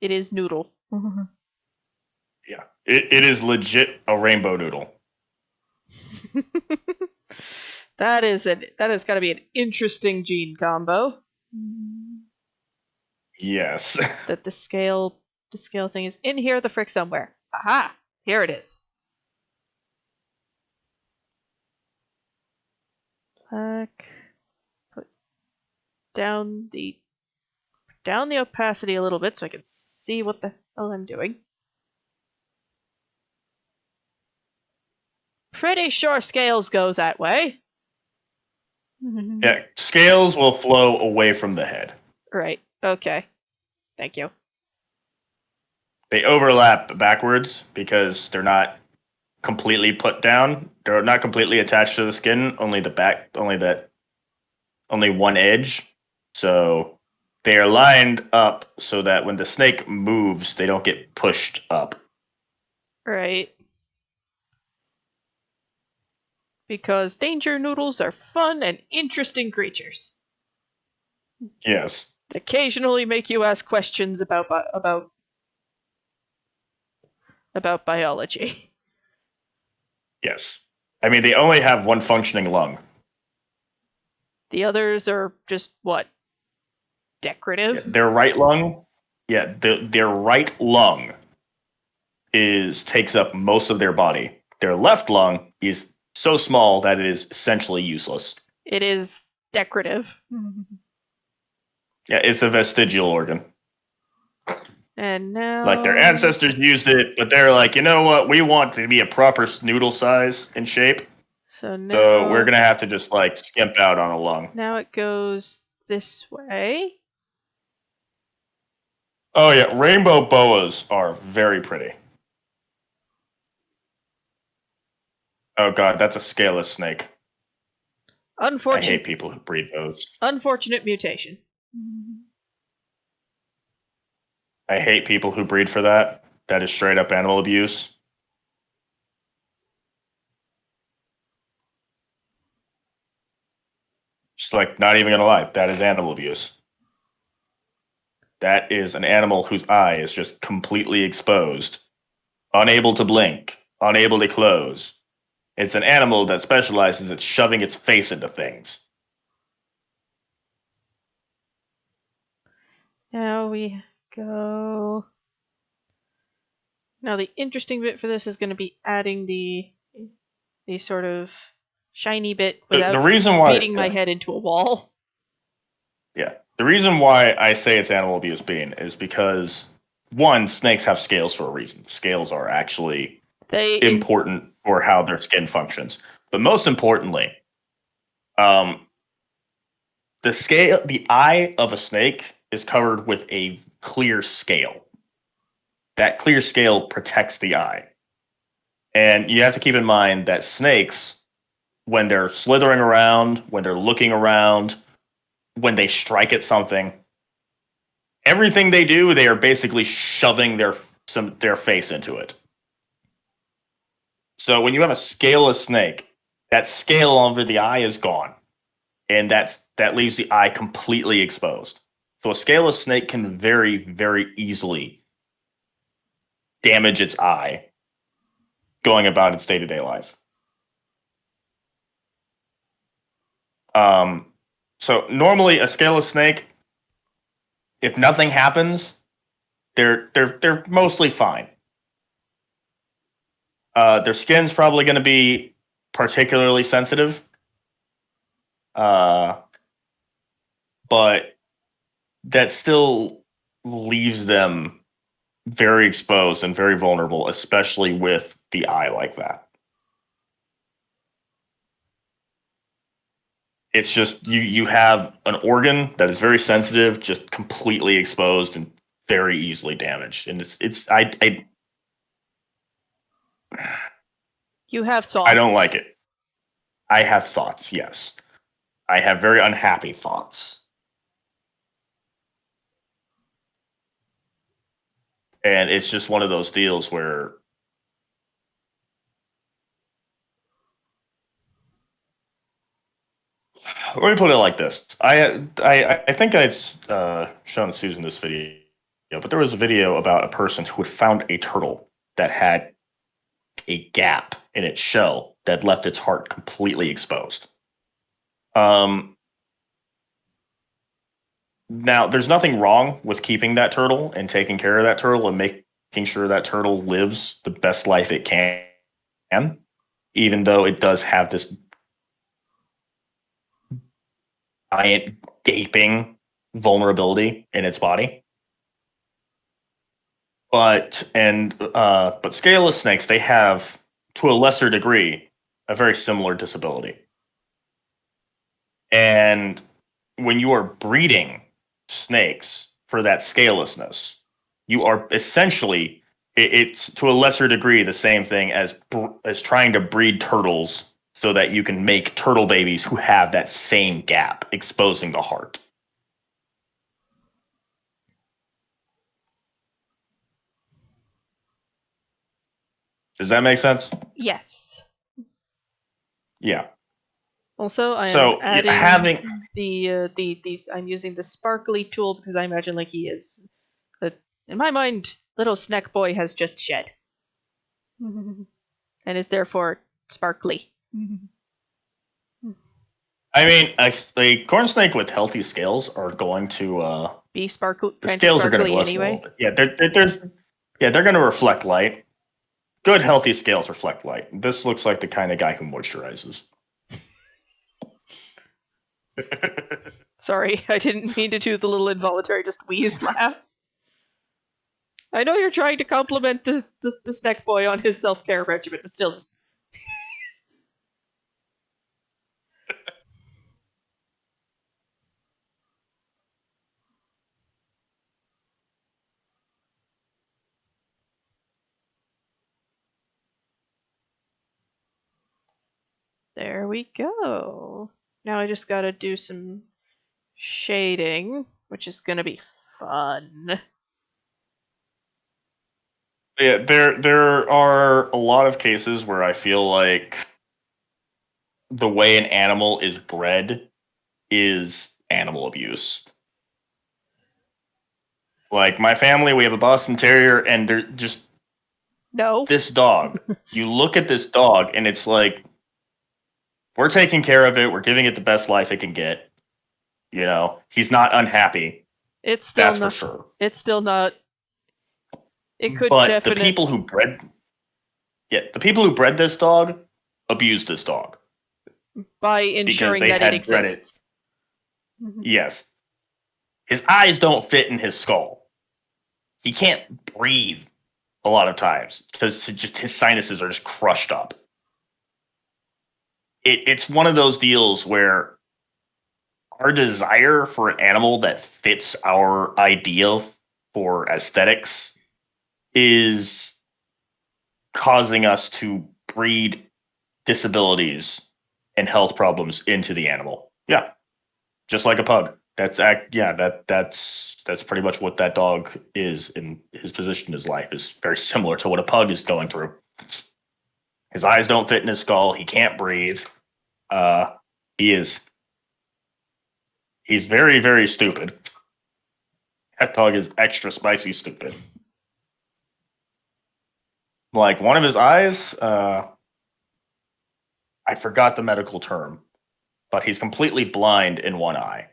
Noodle. Yeah. It is legit a rainbow noodle. That has got to be an interesting gene combo. Yes. That the scale thing is in here the frick somewhere. Aha! Here it is. Black. Put down the opacity a little bit so I can see what the hell I'm doing. Pretty sure scales go that way. Yeah, scales will flow away from the head. Right. Okay. Thank you. They overlap backwards because they're not completely put down. They're not completely attached to the skin, only one edge. So they are lined up so that when the snake moves, they don't get pushed up. Right. Because danger noodles are fun and interesting creatures. Yes. Occasionally make you ask questions about biology. Yes. I mean, they only have one functioning lung. The others are just what? Decorative? Yeah, their right lung, their right lung takes up most of their body. Their left lung is so small that it is essentially useless. It is decorative. Yeah, it's a vestigial organ. And now, like their ancestors used it, but they're like, you know what? We want to be a proper noodle size and shape. So we're gonna have to just like skimp out on a lung. Now it goes this way. Oh yeah, rainbow boas are very pretty. Oh god, that's a scaleless snake. I hate people who breed those. Unfortunate mutation. I hate people who breed for that. That is straight up animal abuse. Just like, not even gonna lie, that is animal abuse. That is an animal whose eye is just completely exposed, unable to blink, unable to close. It's an animal that specializes in shoving its face into things. Now we go. Now the interesting bit for this is going to be adding the sort of shiny bit without the reason why, beating my head into a wall. Yeah. The reason why I say it's animal abuse being is because, one, snakes have scales for a reason. Scales are actually important for how their skin functions. But most importantly, the eye of a snake is covered with a clear scale. That clear scale protects the eye. And you have to keep in mind that snakes, when they're slithering around, when they're looking around, when they strike at something, everything they do, they are basically shoving their face into it. So when you have a scaleless snake, that scale over the eye is gone, and that leaves the eye completely exposed. So a scaleless snake can very, very easily damage its eye going about its day-to-day life. So normally a scaleless snake, if nothing happens, they're mostly fine. Their skin's probably going to be particularly sensitive, but that still leaves them very exposed and very vulnerable, especially with the eye like that. It's just you have an organ that is very sensitive, just completely exposed and very easily damaged, and I You have thoughts. I don't like it. I have thoughts, yes. I have very unhappy thoughts. And it's just one of those deals where let me put it like this. I think I've shown Susan this video, but there was a video about a person who had found a turtle that had a gap in its shell that left its heart completely exposed. Now, there's nothing wrong with keeping that turtle and taking care of that turtle and making sure that turtle lives the best life it can, even though it does have this giant gaping vulnerability in its body. But scaleless snakes, they have, to a lesser degree, a very similar disability. And when you are breeding snakes for that scalelessness, you are essentially, it's to a lesser degree the same thing as trying to breed turtles so that you can make turtle babies who have that same gap, exposing the heart. Does that make sense? Yes. Yeah. Also, I am So adding having these. I'm using the sparkly tool because I imagine like he is. In my mind, little snack boy has just shed, and is therefore sparkly. I mean, a corn snake with healthy scales are going to Be sparkly, the kind of scales are going to sparkly glisten a little anyway. bit. Yeah, they're going to reflect light. Good healthy scales reflect light. This looks like the kind of guy who moisturizes. Sorry, I didn't mean to do the little involuntary just wheeze laugh. I know you're trying to compliment the snack boy on his self-care regimen, but still just. There we go. Now I just gotta do some shading, which is gonna be fun. Yeah, there are a lot of cases where I feel like the way an animal is bred is animal abuse. Like my family, we have a Boston Terrier, and they're just No. this dog. You look at this dog, and it's like we're taking care of it. We're giving it the best life it can get. You know, he's not unhappy. It's still That's for not. sure. It's still not. It could But the definitely. people who bred, yeah, the people who bred this dog abused this dog By because ensuring they that it had bred it. exists. Yes, his eyes don't fit in his skull. He can't breathe a lot of times because just his sinuses are just crushed up. It's one of those deals where our desire for an animal that fits our idea for aesthetics is causing us to breed disabilities and health problems into the animal. Yeah, just like a pug. That's pretty much what that dog is in his position in his life is very similar to what a pug is going through. His eyes don't fit in his skull. He can't breathe. Uh, he is he's very very stupid. That dog is extra spicy stupid. Like one of his eyes, I forgot the medical term, but he's completely blind in one eye,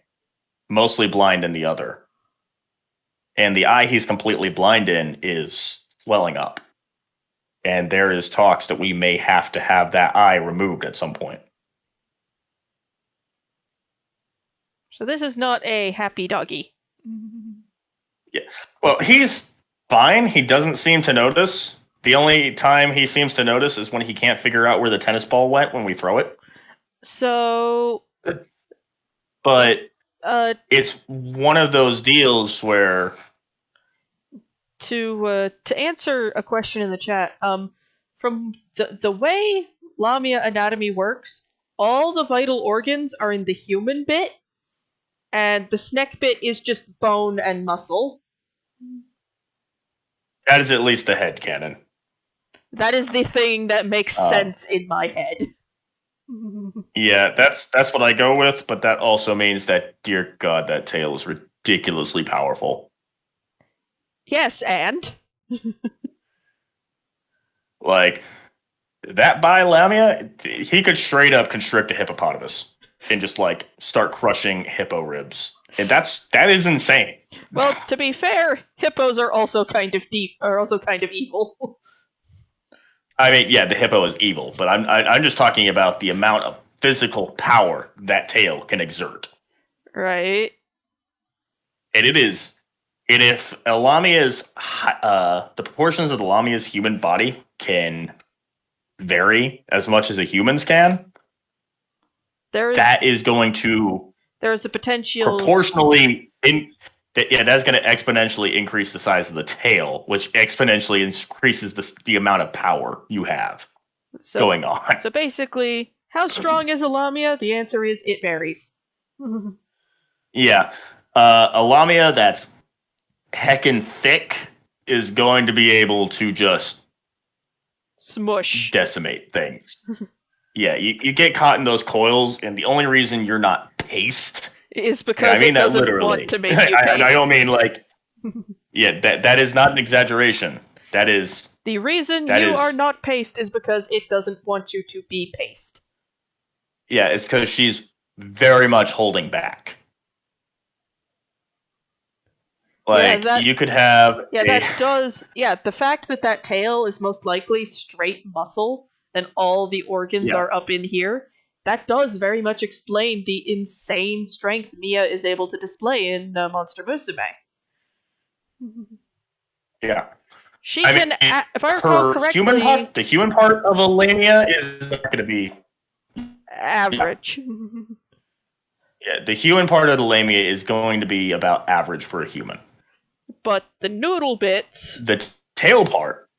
mostly blind in the other. And the eye he's completely blind in is swelling up. And there is talks that we may have to have that eye removed at some point. So this is not a happy doggy. Yeah. Well, he's fine. He doesn't seem to notice. The only time he seems to notice is when he can't figure out where the tennis ball went when we throw it. So. But Uh, it's one of those deals where to answer a question in the chat, from the way Lamia anatomy works, all the vital organs are in the human bit, and the Snek bit is just bone and muscle. That is at least a head canon. That is the thing that makes sense in my head. Yeah, that's what I go with, but that also means that, dear God, that tail is ridiculously powerful. Yes, and Like, that Bilamia, he could straight up constrict a hippopotamus and just, like, start crushing hippo ribs. And that is insane. well, to be fair, hippos are also kind of evil. I mean, yeah, the hippo is evil, but I'm just talking about the amount of physical power that tail can exert. Right. And it is, and if a Lamia's, the proportions of the Lamia's human body can vary as much as a human's can, that is going to there's a potential proportionally that's going to exponentially increase the size of the tail, which exponentially increases the amount of power you have going on. So basically, how strong is a Lamia? The answer is it varies. Yeah, a Lamia that's heckin' thick is going to be able to just smush, decimate things. Yeah, you get caught in those coils, and the only reason you're not paced is because it doesn't want to make you paced. I don't mean like, yeah, that is not an exaggeration. That is the reason you are not paced is because it doesn't want you to be paced. Yeah, it's because she's very much holding back. Like, you could have the fact that tail is most likely straight muscle and all the organs are up in here, that does very much explain the insane strength Mia is able to display in Monster Musume. Yeah. She can, if I recall correctly, the human part of a Lamia is not going to be average. Yeah, the human part of the Lamia is going to be about average for a human. But the noodle bits... The tail part...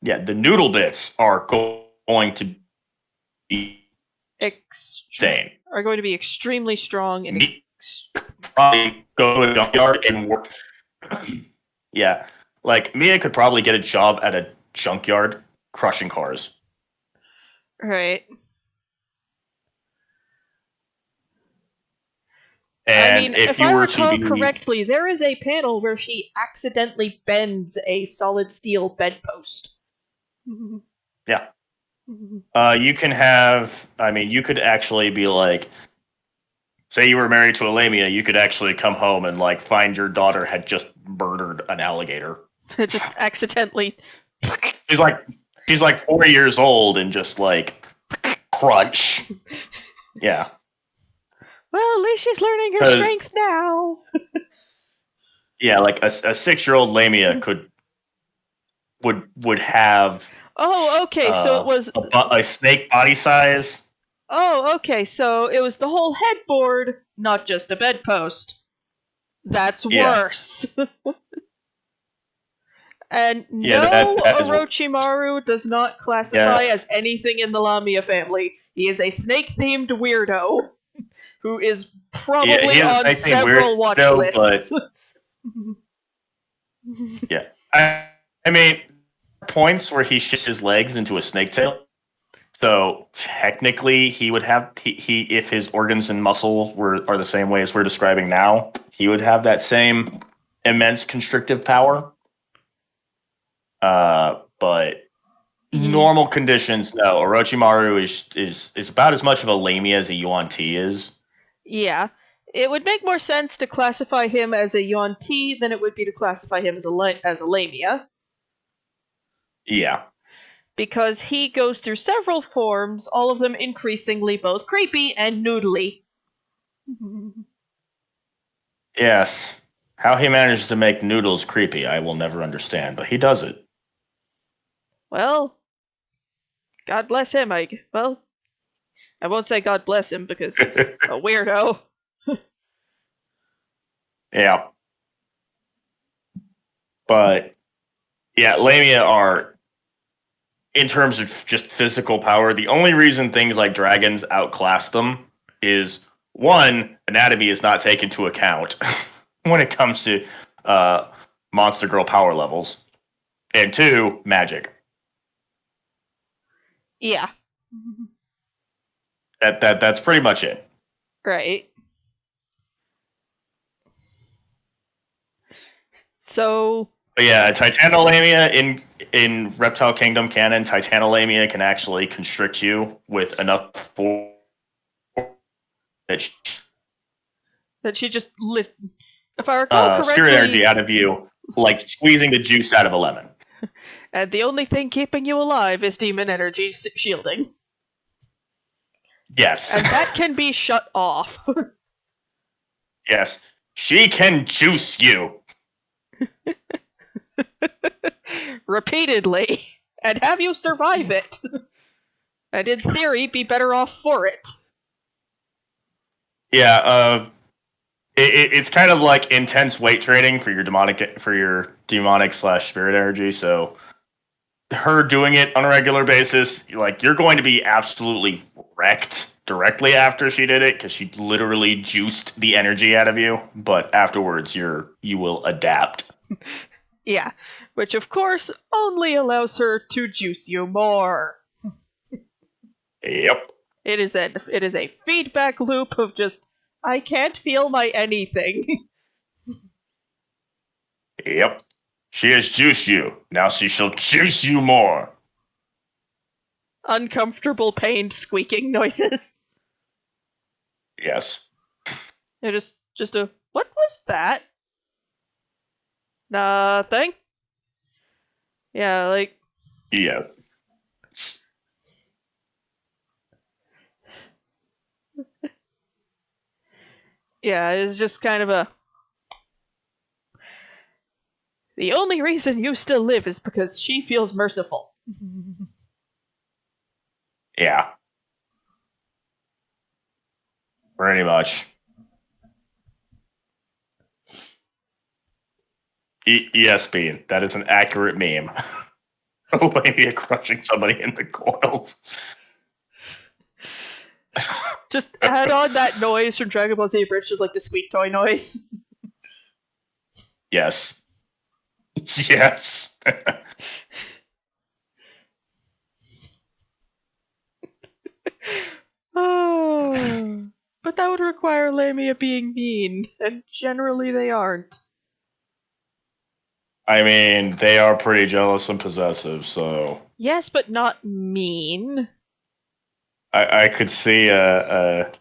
Yeah, the noodle bits are going to be insane. Are going to be extremely strong and... probably go to a junkyard and work... Yeah, like, Mia could probably get a job at a junkyard crushing cars. Right. And I mean, if I recall correctly, there is a panel where she accidentally bends a solid steel bedpost. Yeah. You can have... I mean, you could actually be like... Say you were married to a Lamia, you could actually come home and, like, find your daughter had just murdered an alligator. Just accidentally... She's like 4 years old and just, like, crunch. Yeah. Well, at least she's learning her strength now. Yeah, like, a 6-year-old Lamia would have... Oh, okay, so it was... a snake body size. Oh, okay, so it was the whole headboard, not just a bedpost. That's worse. And Orochimaru does not classify as anything in the Lamia family. He is a snake-themed weirdo who is probably on several watch lists. Yeah. I mean, points where he shifts his legs into a snake tail. So technically, he would have if his organs and muscles are the same way as we're describing now, he would have that same immense constrictive power. But normal conditions, no. Orochimaru is about as much of a Lamia as a Yuan Ti is. Yeah. It would make more sense to classify him as a Yuan Ti than it would be to classify him as a Lamia. Yeah. Because he goes through several forms, all of them increasingly both creepy and noodly. Yes. How he manages to make noodles creepy, I will never understand, but he does it. Well, God bless him, I won't say God bless him because he's a weirdo. Yeah. But, yeah, Lamia are in terms of just physical power, the only reason things like dragons outclass them is one, anatomy is not taken into account when it comes to uh, monster girl power levels, and two, magic. Yeah. That's pretty much it. Right. So. But yeah, Titanolamia in Reptile Kingdom canon, Titanolamia can actually constrict you with enough force that She just lit. If I recall spirit energy correctly, out of you, like squeezing the juice out of a lemon. and the only thing keeping you alive is demon energy shielding. Yes. And that can be shut off. Yes. She can juice you. Repeatedly. And have you survive it. And in theory, be better off for it. Yeah, it's kind of like intense weight training for your demonic slash spirit energy. So her doing it on a regular basis, like you're going to be absolutely wrecked directly after she did it because she literally juiced the energy out of you. But afterwards, you will adapt. Yeah, which of course only allows her to juice you more. Yep. It is a feedback loop of just I can't feel my anything. Yep. She has juiced you. Now she shall juice you more. Uncomfortable, pained, squeaking noises. Yes. It is just a what was that? Nothing. Yeah, like Yes. yeah, it's just kind of a. The only reason you still live is because she feels merciful. Yeah. Pretty much. Yes, Bean. That is an accurate meme. Olivia crushing somebody in the coils. Just add on that noise from Dragon Ball Z Bridge, like the squeak toy noise. Yes. Yes. Oh, but that would require Lamia being mean, and generally they aren't. I mean, they are pretty jealous and possessive, so Yes, but not mean. I could see a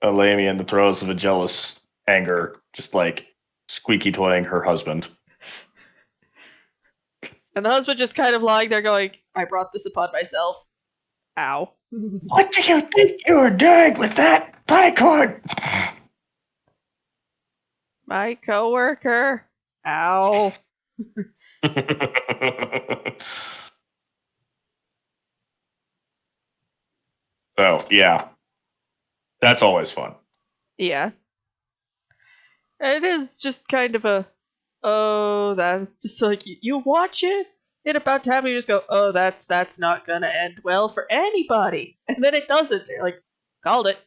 Lamia in the throes of a jealous anger, just like squeaky toying her husband. And the husband just kind of lying there going, I brought this upon myself. Ow. What do you think you were doing with that bicorn? My coworker. Ow. So yeah, that's always fun. Yeah. And it is just kind of a, oh, that's just like, you watch it about to happen, you just go, oh, that's not gonna end well for anybody. And then it doesn't. You're like, called it.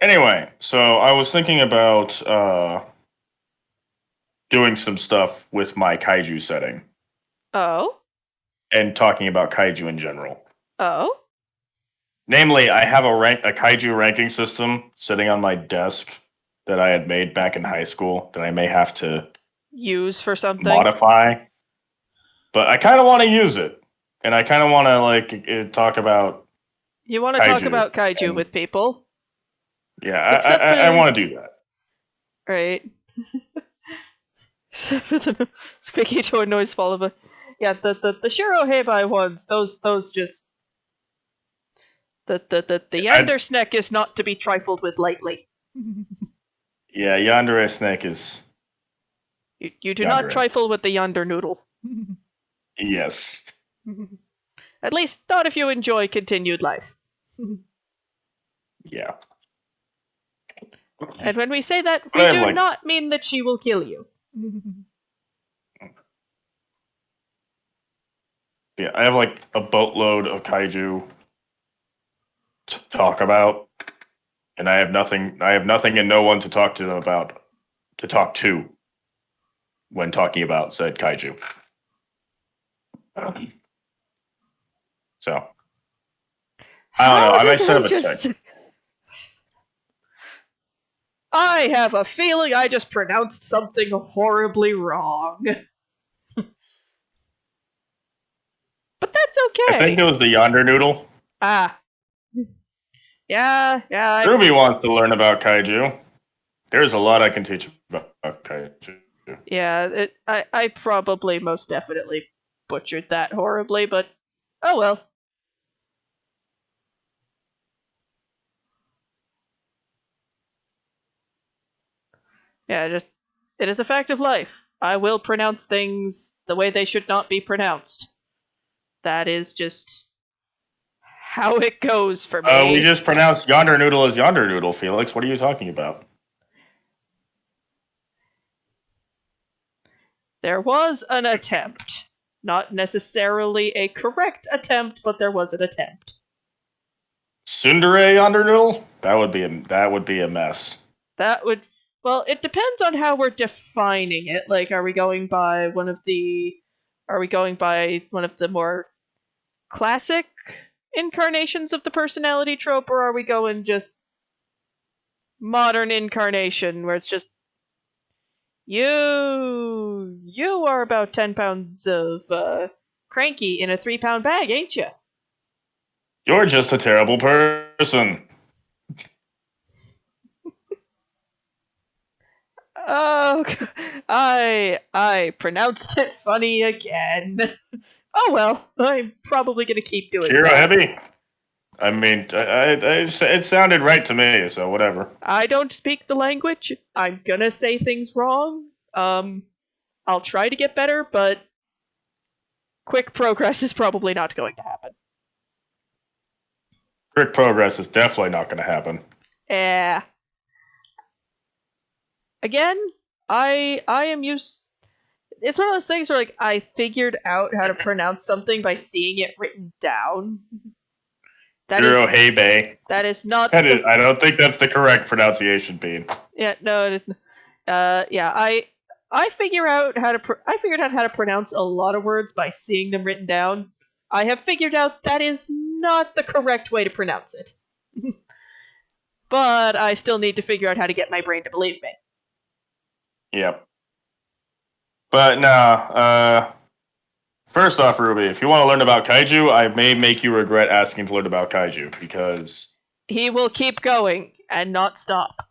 Anyway, so I was thinking about doing some stuff with my kaiju setting Oh? and talking about kaiju in general. Oh? Namely, I have a kaiju ranking system sitting on my desk that I had made back in high school that I may have to Use for something? modify, but I kind of want to use it, and I kind of want to talk about You want to talk kaiju. about kaiju And, with people? yeah, Except I for. want to do that. Right. Squeaky toy noise followed by. Yeah, the Shiroheibai ones, those just. The Yandersneck is not to be trifled with lightly. Yeah, Yandere Snake is You do not Yandere. trifle with the Yonder Noodle. Yes. At least not if you enjoy continued life. Yeah. And when we say that, But we I have, do like, not mean that she will kill you. yeah, I have like a boatload of kaiju to talk about, and I have nothing. I have nothing and no one to talk to them about. To talk to when talking about said kaiju. So I don't know. How I might did set we up a check. just... I have a feeling I just pronounced something horribly wrong. But that's I think okay. it was the yonder noodle. Ah. Yeah. Ruby wants to learn about kaiju. There's a lot I can teach about kaiju. I probably most definitely butchered that horribly, but oh well. Yeah, just it is a fact of life. I will pronounce things the way they should not be pronounced. That is just how it goes for We me. just pronounced yonder noodle as yonder noodle, Felix. What are you talking about? There was an attempt. Not necessarily a correct attempt, but there was an attempt. Tsundere yonder noodle? That would be a mess. That would well, it depends on how we're defining it. Like, are we going by one of the more classic incarnations of the personality trope, or are we going just modern incarnation where it's just you are about 10 pounds of cranky in a 3-pound bag, ain't you? You're just a terrible person. Oh, I pronounced it funny again. Oh well, I'm probably gonna keep doing Shiro that. Heavy? I mean, it sounded right to me, so whatever. I don't speak the language. I'm gonna say things wrong. I'll try to get better, but quick progress is probably not going to happen. Quick progress is definitely not going to happen. Eh. Again, I am used. It's one of those things where, like, I figured out how to pronounce something by seeing it written down. Shiro Heibei. That is not. I don't think that's the correct pronunciation, Bean. Yeah, no. Yeah, I figured out how to pronounce a lot of words by seeing them written down. I have figured out that is not the correct way to pronounce it. But I still need to figure out how to get my brain to believe me. Yep. But nah, first off, Ruby, if you want to learn about kaiju, I may make you regret asking to learn about kaiju, because He will keep going and not stop.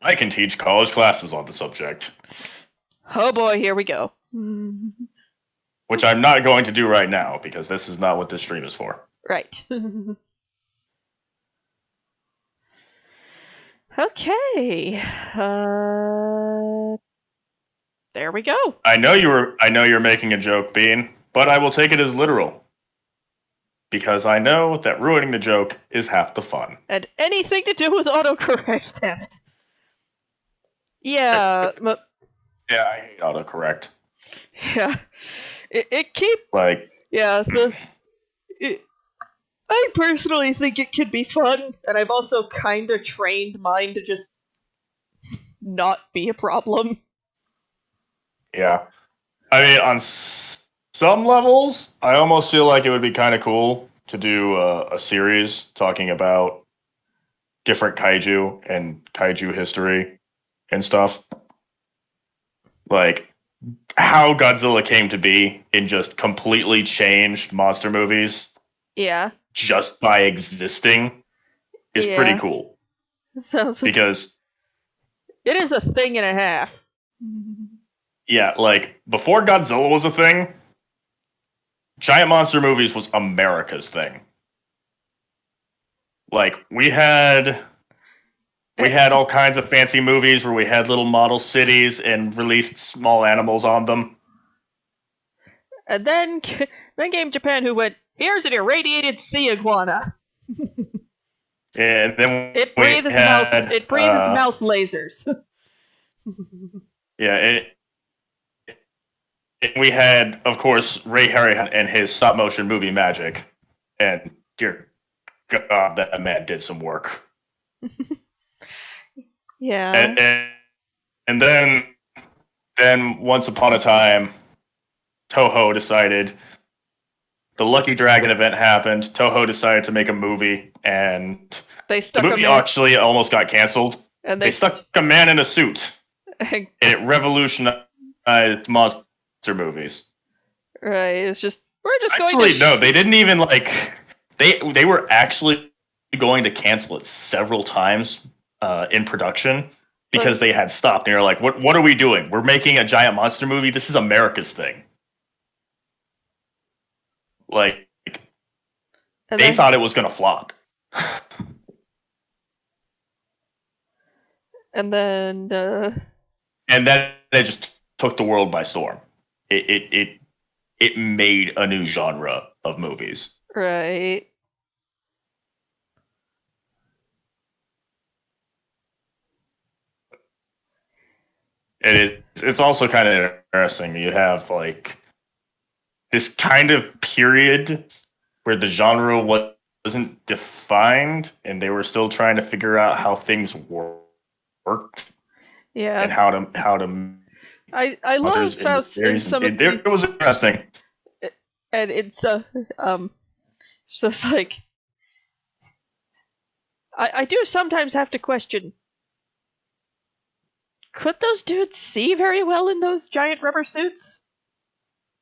I can teach college classes on the subject. Oh boy, here we go. Which I'm not going to do right now, because this is not what this stream is for. Right. Okay. There we go. I know you're making a joke, Bean, but I will take it as literal. Because I know that ruining the joke is half the fun. And anything to do with autocorrect, damn it. Yeah. Yeah, I hate autocorrect. Yeah. It keep... Like... Yeah, I personally think it could be fun, and I've also kind of trained mine to just not be a problem. Yeah. I mean, on some levels, I almost feel like it would be kind of cool to do a series talking about different kaiju and kaiju history and stuff. Like, how Godzilla came to be in just completely changed monster movies. Yeah. Just by existing is pretty cool. Sounds because it is a thing and a half. Yeah, like, before Godzilla was a thing, giant monster movies was America's thing. Like, we had all kinds of fancy movies where we had little model cities and released small animals on them. And then came Japan, who went, here's an irradiated sea iguana. And then It we breathes mouth. had It breathes mouth lasers. yeah, we had, of course, Ray Harryhausen and his stop motion movie magic, and dear God, that man did some work. Yeah. And then once upon a time, Toho decided the Lucky Dragon event happened. Toho decided to make a movie, and They the stuck movie a man. actually almost got canceled. And They stuck a man in a suit, and it revolutionized monster movies. Right. It's just we're just Actually, going to. no, they didn't even like. They were actually going to cancel it several times in production because they had stopped. They were like, "What are we doing? We're making a giant monster movie. This is America's thing." Like they thought it was gonna flop. And then It just took the world by storm. It made a new genre of movies. Right. It's also kind of interesting. You have like this kind of period where the genre wasn't defined, and they were still trying to figure out how things worked. Yeah. And how to. I love how in some of the. It was interesting. And it's so it's like I do sometimes have to question, could those dudes see very well in those giant rubber suits?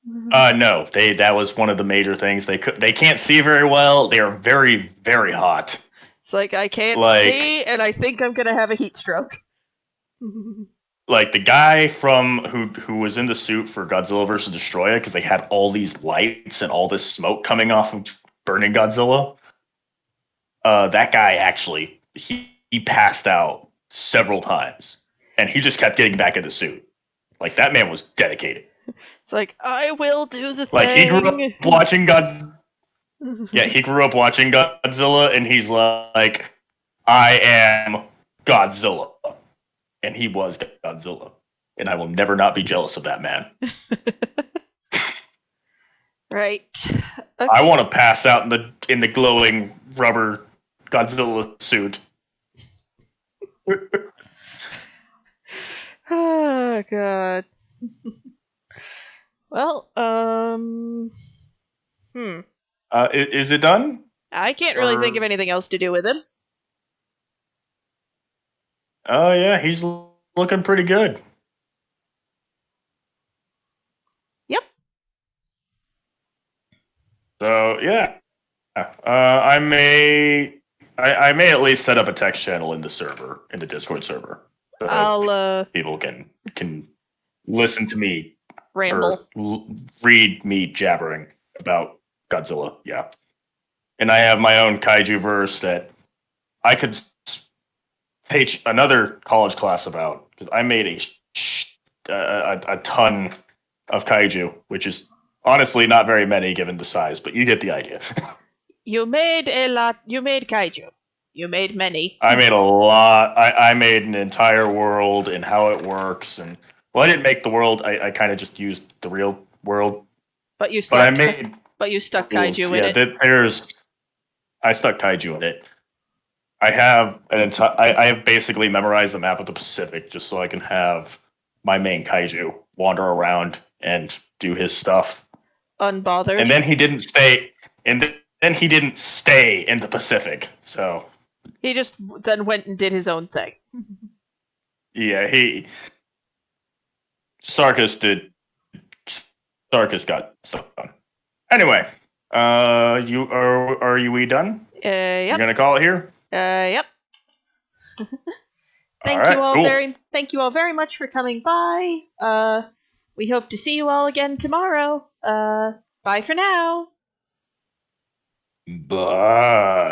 No, that was one of the major things. They can't see very well. They are very, very hot. It's like I can't see, and I think I'm gonna have a heat stroke. Like the guy from who was in the suit for Godzilla vs. Destroyer, because they had all these lights and all this smoke coming off of burning Godzilla. That guy actually he passed out several times, and he just kept getting back in the suit. Like that man was dedicated. It's like I will do the like thing. He grew up watching Yeah, he grew up watching Godzilla, and he's like, I am Godzilla. And he was Godzilla. And I will never not be jealous of that man. Right. Okay. I want to pass out in the glowing rubber Godzilla suit. Oh, God. Well, Is it done? I can't really think of anything else to do with him. Oh, yeah, he's looking pretty good. Yep. So, yeah. I may at least set up a text channel in the Discord server. So I'll, people can listen to me ramble. Or read me jabbering about Godzilla, yeah. And I have my own kaiju verse that I could teach another college class about, because I made a ton of kaiju, which is honestly not very many given the size, but you get the idea. You made a lot. You made kaiju. You made many. I made a lot. I made an entire world and how it works, and I didn't make the world. I kind of just used the real world. But you stuck kaiju in it. I stuck kaiju in it. I have I have basically memorized the map of the Pacific just so I can have my main kaiju wander around and do his stuff. Unbothered. And then he didn't stay. Then he didn't stay in the Pacific. So he just then went and did his own thing. Yeah, Sarkis got stuff done. Anyway, are we done? Yep. You're gonna call it here? Yep. Thank you all very much for coming by. We hope to see you all again tomorrow. Bye for now. Bye.